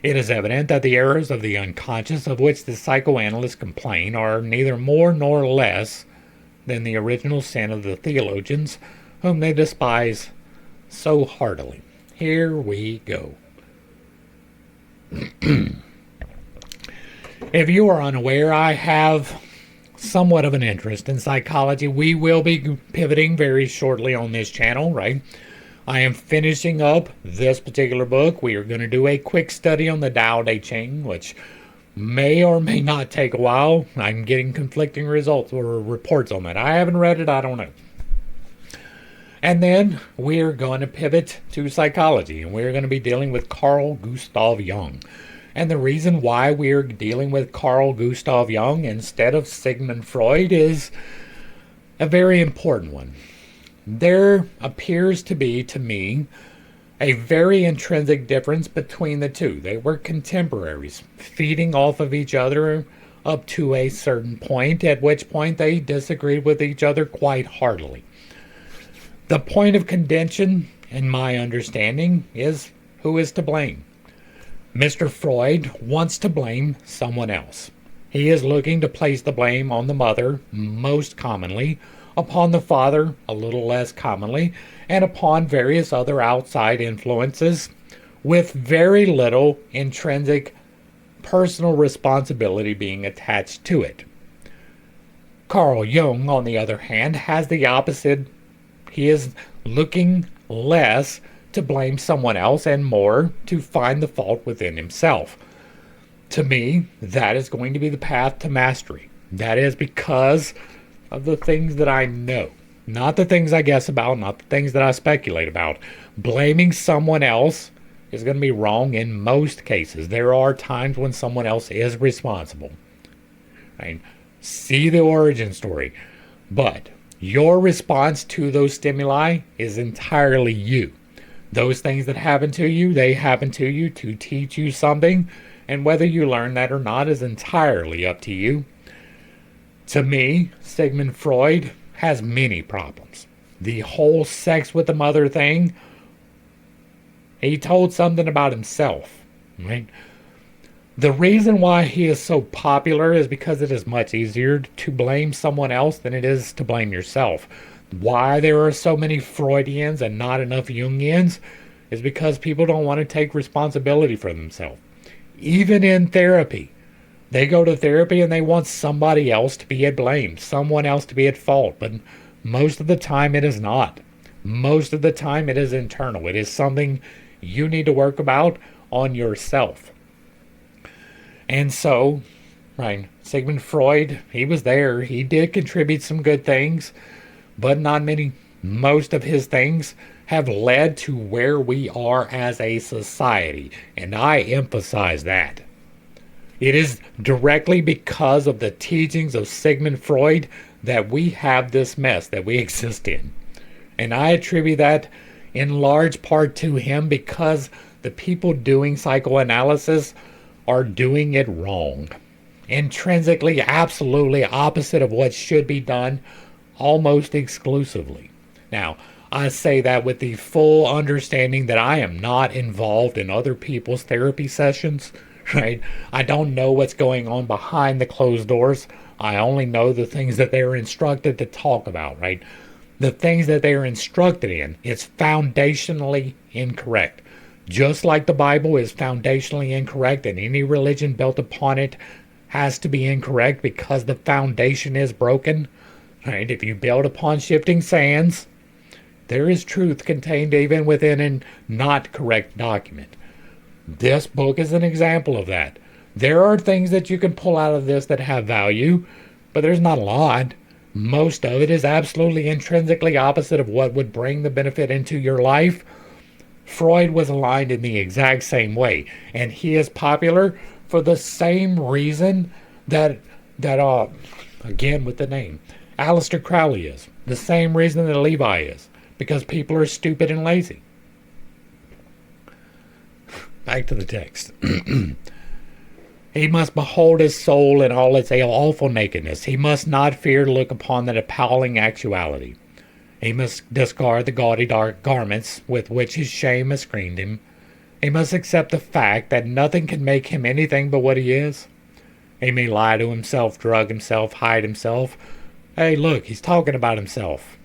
It is evident that the errors of the unconscious of which the psychoanalysts complain are neither more nor less than the original sin of the theologians whom they despise so heartily. Here we go. If you are unaware, I have somewhat of an interest in psychology. We will be pivoting very shortly on this channel, right? I am finishing up this particular book. We are going to do a quick study on the Tao Te Ching, which may or may not take a while. I'm getting conflicting results or reports on that. I haven't read it. I don't know. And then we're going to pivot to psychology, and we're going to be dealing with Carl Gustav Jung. And the reason why we're dealing with Carl Gustav Jung instead of Sigmund Freud is a very important one. There appears to be, to me, a very intrinsic difference between the two. They were contemporaries, feeding off of each other up to a certain point, at which point they disagreed with each other quite heartily. The point of contention, in my understanding, is who is to blame. Mr. Freud wants to blame someone else. He is looking to place the blame on the mother, most commonly, upon the father, a little less commonly, and upon various other outside influences, with very little intrinsic personal responsibility being attached to it. Carl Jung, on the other hand, has the opposite. He is looking less to blame someone else and more to find the fault within himself. To me, that is going to be the path to mastery. That is because of the things that I know. Not the things I guess about, not the things that I speculate about. Blaming someone else is going to be wrong in most cases. There are times when someone else is responsible. Right? See the origin story. But your response to those stimuli is entirely you. Those things that happen to you, they happen to you to teach you something. And whether you learn that or not is entirely up to you. To me, Sigmund Freud has many problems. The whole sex with the mother thing, he told something about himself, right? The reason why he is so popular is because it is much easier to blame someone else than it is to blame yourself. Why there are so many Freudians and not enough Jungians is because people don't want to take responsibility for themselves. Even in therapy, they go to therapy and they want somebody else to be at blame, someone else to be at fault. But most of the time it is not. Most of the time it is internal. It is something you need to work about on yourself. And so, right, Sigmund Freud, he was there. He did contribute some good things, but not many. Most of his things have led to where we are as a society. And I emphasize that. It is directly because of the teachings of Sigmund Freud that we have this mess that we exist in. And I attribute that in large part to him because the people doing psychoanalysis are doing it wrong. Intrinsically, absolutely opposite of what should be done, almost exclusively. Now, I say that with the full understanding that I am not involved in other people's therapy sessions. Right? I don't know what's going on behind the closed doors. I only know the things that they're instructed to talk about, right? The things that they're instructed in, it's foundationally incorrect. Just like the Bible is foundationally incorrect and any religion built upon it has to be incorrect because the foundation is broken. Right? If you build upon shifting sands, there is truth contained even within a not correct document. This book is an example of that. There are things that you can pull out of this that have value, but there's not a lot. Most of it is absolutely intrinsically opposite of what would bring the benefit into your life. Freud was aligned in the exact same way, and he is popular for the same reason that again with the name, Aleister Crowley is. The same reason that Levi is, because people are stupid and lazy. Back to the text. He must behold his soul in all its awful nakedness. He must not fear to look upon that appalling actuality. He must discard the gaudy dark garments with which his shame has screened him. He must accept the fact that nothing can make him anything but what he is. He may lie to himself, drug himself, hide himself. Hey, look, he's talking about himself.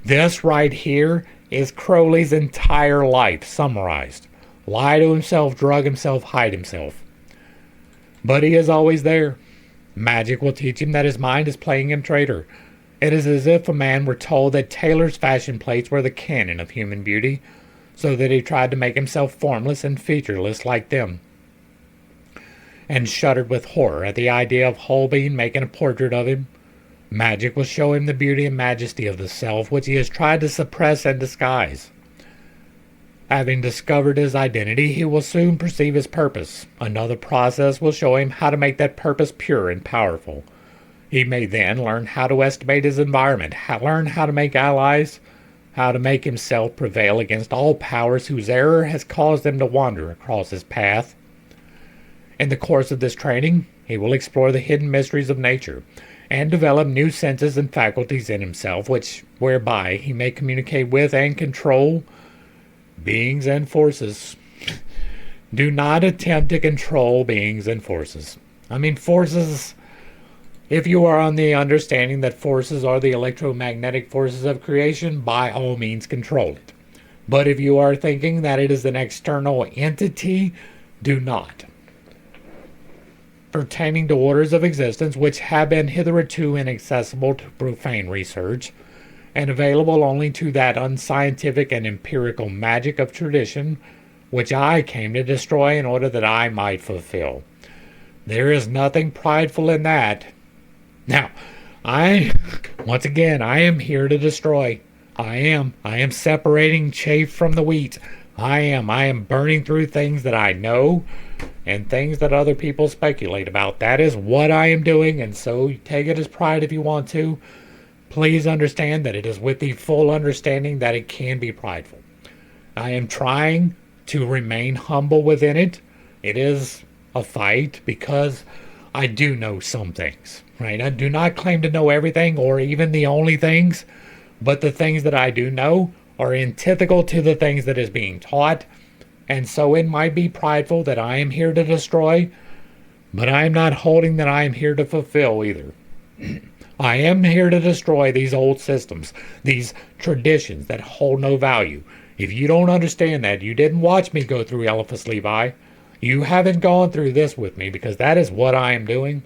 This right here is Crowley's entire life summarized. Lie to himself, drug himself, hide himself. But he is always there. Magic will teach him that his mind is playing him traitor. It is as if a man were told that tailor's fashion plates were the canon of human beauty, so that he tried to make himself formless and featureless like them, and shuddered with horror at the idea of Holbein making a portrait of him. Magic will show him the beauty and majesty of the self which he has tried to suppress and disguise. Having discovered his identity, he will soon perceive his purpose. Another process will show him how to make that purpose pure and powerful. He may then learn how to estimate his environment, learn how to make allies, how to make himself prevail against all powers whose error has caused them to wander across his path. In the course of this training, he will explore the hidden mysteries of nature and develop new senses and faculties in himself, whereby he may communicate with and control beings and forces. Do not attempt to control beings and forces. I mean, forces, if you are on the understanding that forces are the electromagnetic forces of creation, by all means control it. But if you are thinking that it is an external entity, do not. Pertaining to orders of existence which have been hitherto inaccessible to profane research, and available only to that unscientific and empirical magic of tradition, which I came to destroy in order that I might fulfill. There is nothing prideful in that. Now, Once again, I am here to destroy. I am. I am separating chaff from the wheat. I am burning through things that I know and things that other people speculate about. That is what I am doing, and so take it as pride if you want to. Please understand that it is with the full understanding that it can be prideful. I am trying to remain humble within it. It is a fight because I do know some things, right? I do not claim to know everything or even the only things, but the things that I do know are antithetical to the things that is being taught. And so it might be prideful that I am here to destroy, but I am not holding that I am here to fulfill either. I am here to destroy these old systems, these traditions that hold no value. If you don't understand that, you didn't watch me go through Eliphas Levi. You haven't gone through this with me, because that is what I am doing,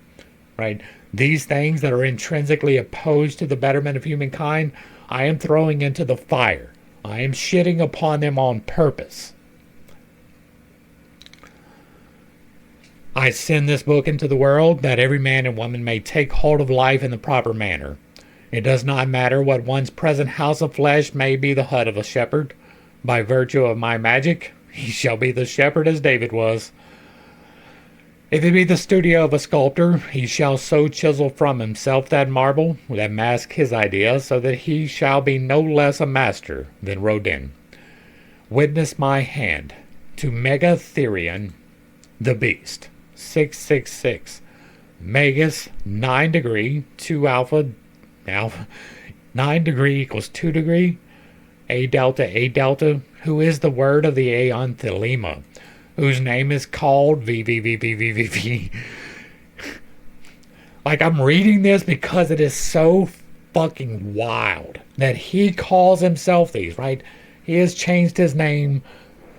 right? These things that are intrinsically opposed to the betterment of humankind, I am throwing into the fire. I am shitting upon them on purpose. I send this book into the world that every man and woman may take hold of life in the proper manner. It does not matter what one's present house of flesh may be the hut of a shepherd. By virtue of my magic, he shall be the shepherd as David was. If it be the studio of a sculptor, he shall so chisel from himself that marble that mask his idea, so that he shall be no less a master than Rodin. Witness my hand to Megatherion the Beast, 666. Megas, 9 degree, 2 alpha, 9 degree equals 2 degree, A delta, who is the word of the Aeon Thelema, whose name is called VVVVVVV. Like, I'm reading this because it is so fucking wild that he calls himself these, right? He has changed his name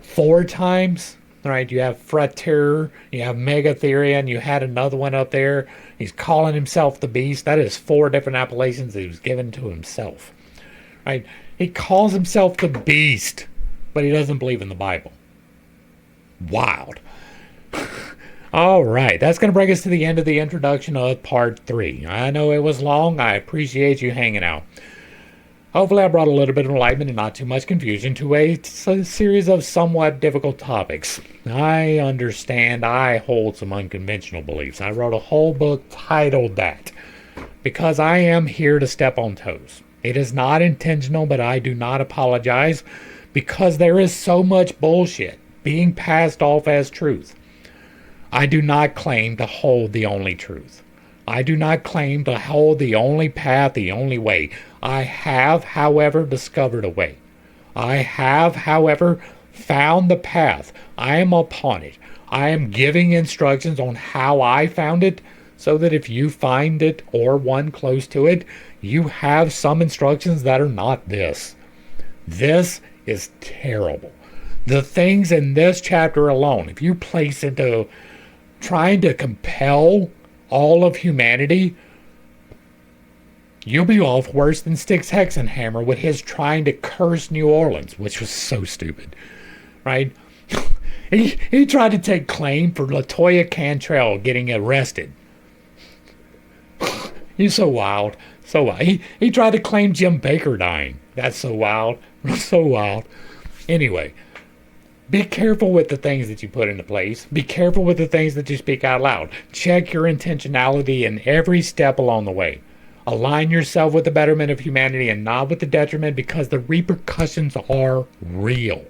4 times, right? You have Frater, you have Megatherion, you had another one up there. He's calling himself the Beast. That is 4 different appellations that he was given to himself, right? He calls himself the Beast, but he doesn't believe in the Bible. Wild. All right, that's going to bring us to the end of the introduction of part 3. I know it was long. I appreciate you hanging out. Hopefully I brought a little bit of enlightenment and not too much confusion to a series of somewhat difficult topics. I understand I hold some unconventional beliefs. I wrote a whole book titled that because I am here to step on toes. It is not intentional, but I do not apologize because there is so much bullshit being passed off as truth. I do not claim to hold the only truth. I do not claim to hold the only path, the only way. I have, however, discovered a way. I have, however, found the path. I am upon it. I am giving instructions on how I found it, so that if you find it or one close to it, you have some instructions that are not this. This is terrible. The things in this chapter alone, if you place into trying to compel all of humanity, you'll be off worse than Styx Hexenhammer with his trying to curse New Orleans, which was so stupid, right? he tried to take claim for LaToya Cantrell getting arrested. He's so wild. So wild. He tried to claim Jim Baker dying. That's so wild. So wild. Anyway, be careful with the things that you put into place. Be careful with the things that you speak out loud. Check your intentionality in every step along the way. Align yourself with the betterment of humanity and not with the detriment, because the repercussions are real.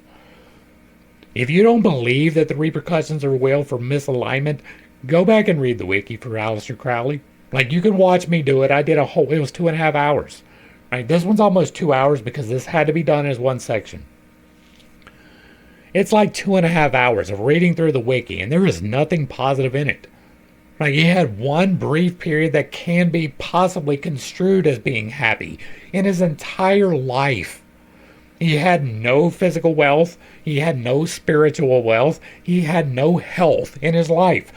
If you don't believe that the repercussions are real for misalignment, go back and read the wiki for Aleister Crowley. Like, you can watch me do it. I did it was 2.5 hours. Right? This one's almost 2 hours because this had to be done as one section. It's like 2.5 hours of reading through the wiki, and there is nothing positive in it. Right? He had one brief period that can be possibly construed as being happy in his entire life. He had no physical wealth. He had no spiritual wealth. He had no health in his life.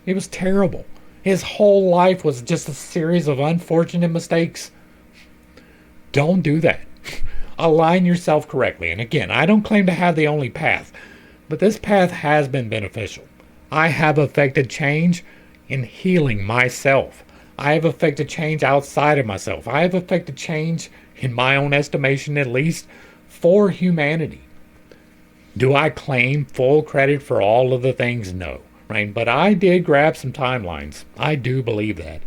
It was terrible. His whole life was just a series of unfortunate mistakes. Don't do that. Align yourself correctly. And again, I don't claim to have the only path, but this path has been beneficial. I have affected change in healing myself. I have effected change outside of myself. I have effected change, in my own estimation at least, for humanity. Do I claim full credit for all of the things? No. Right? But I did grab some timelines. I do believe that.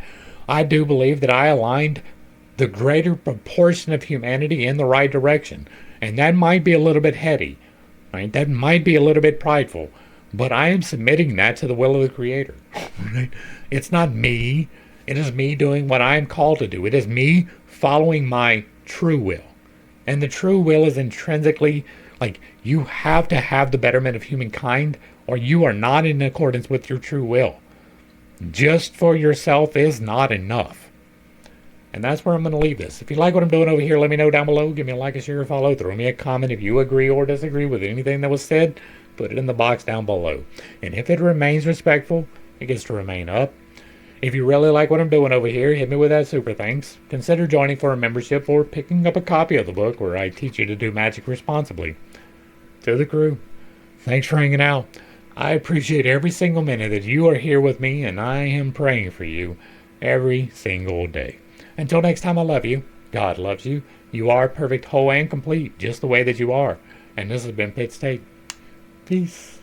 I do believe that I aligned the greater proportion of humanity in the right direction. And that might be a little bit heady. Right? That might be a little bit prideful. But I am submitting that to the will of the Creator. Right? It's not me. It is me doing what I am called to do. It is me following my true will. And the true will is intrinsically, like, you have to have the betterment of humankind, or you are not in accordance with your true will. Just for yourself is not enough. And that's where I'm going to leave this. If you like what I'm doing over here, let me know down below. Give me a like, a share, a follow. Throw me a comment if you agree or disagree with anything that was said. Put it in the box down below. And if it remains respectful, it gets to remain up. If you really like what I'm doing over here, hit me with that super thanks. Consider joining for a membership or picking up a copy of the book where I teach you to do magic responsibly. To the crew, thanks for hanging out. I appreciate every single minute that you are here with me, and I am praying for you every single day. Until next time, I love you. God loves you. You are perfect, whole, and complete, just the way that you are. And this has been Pitt State. Peace.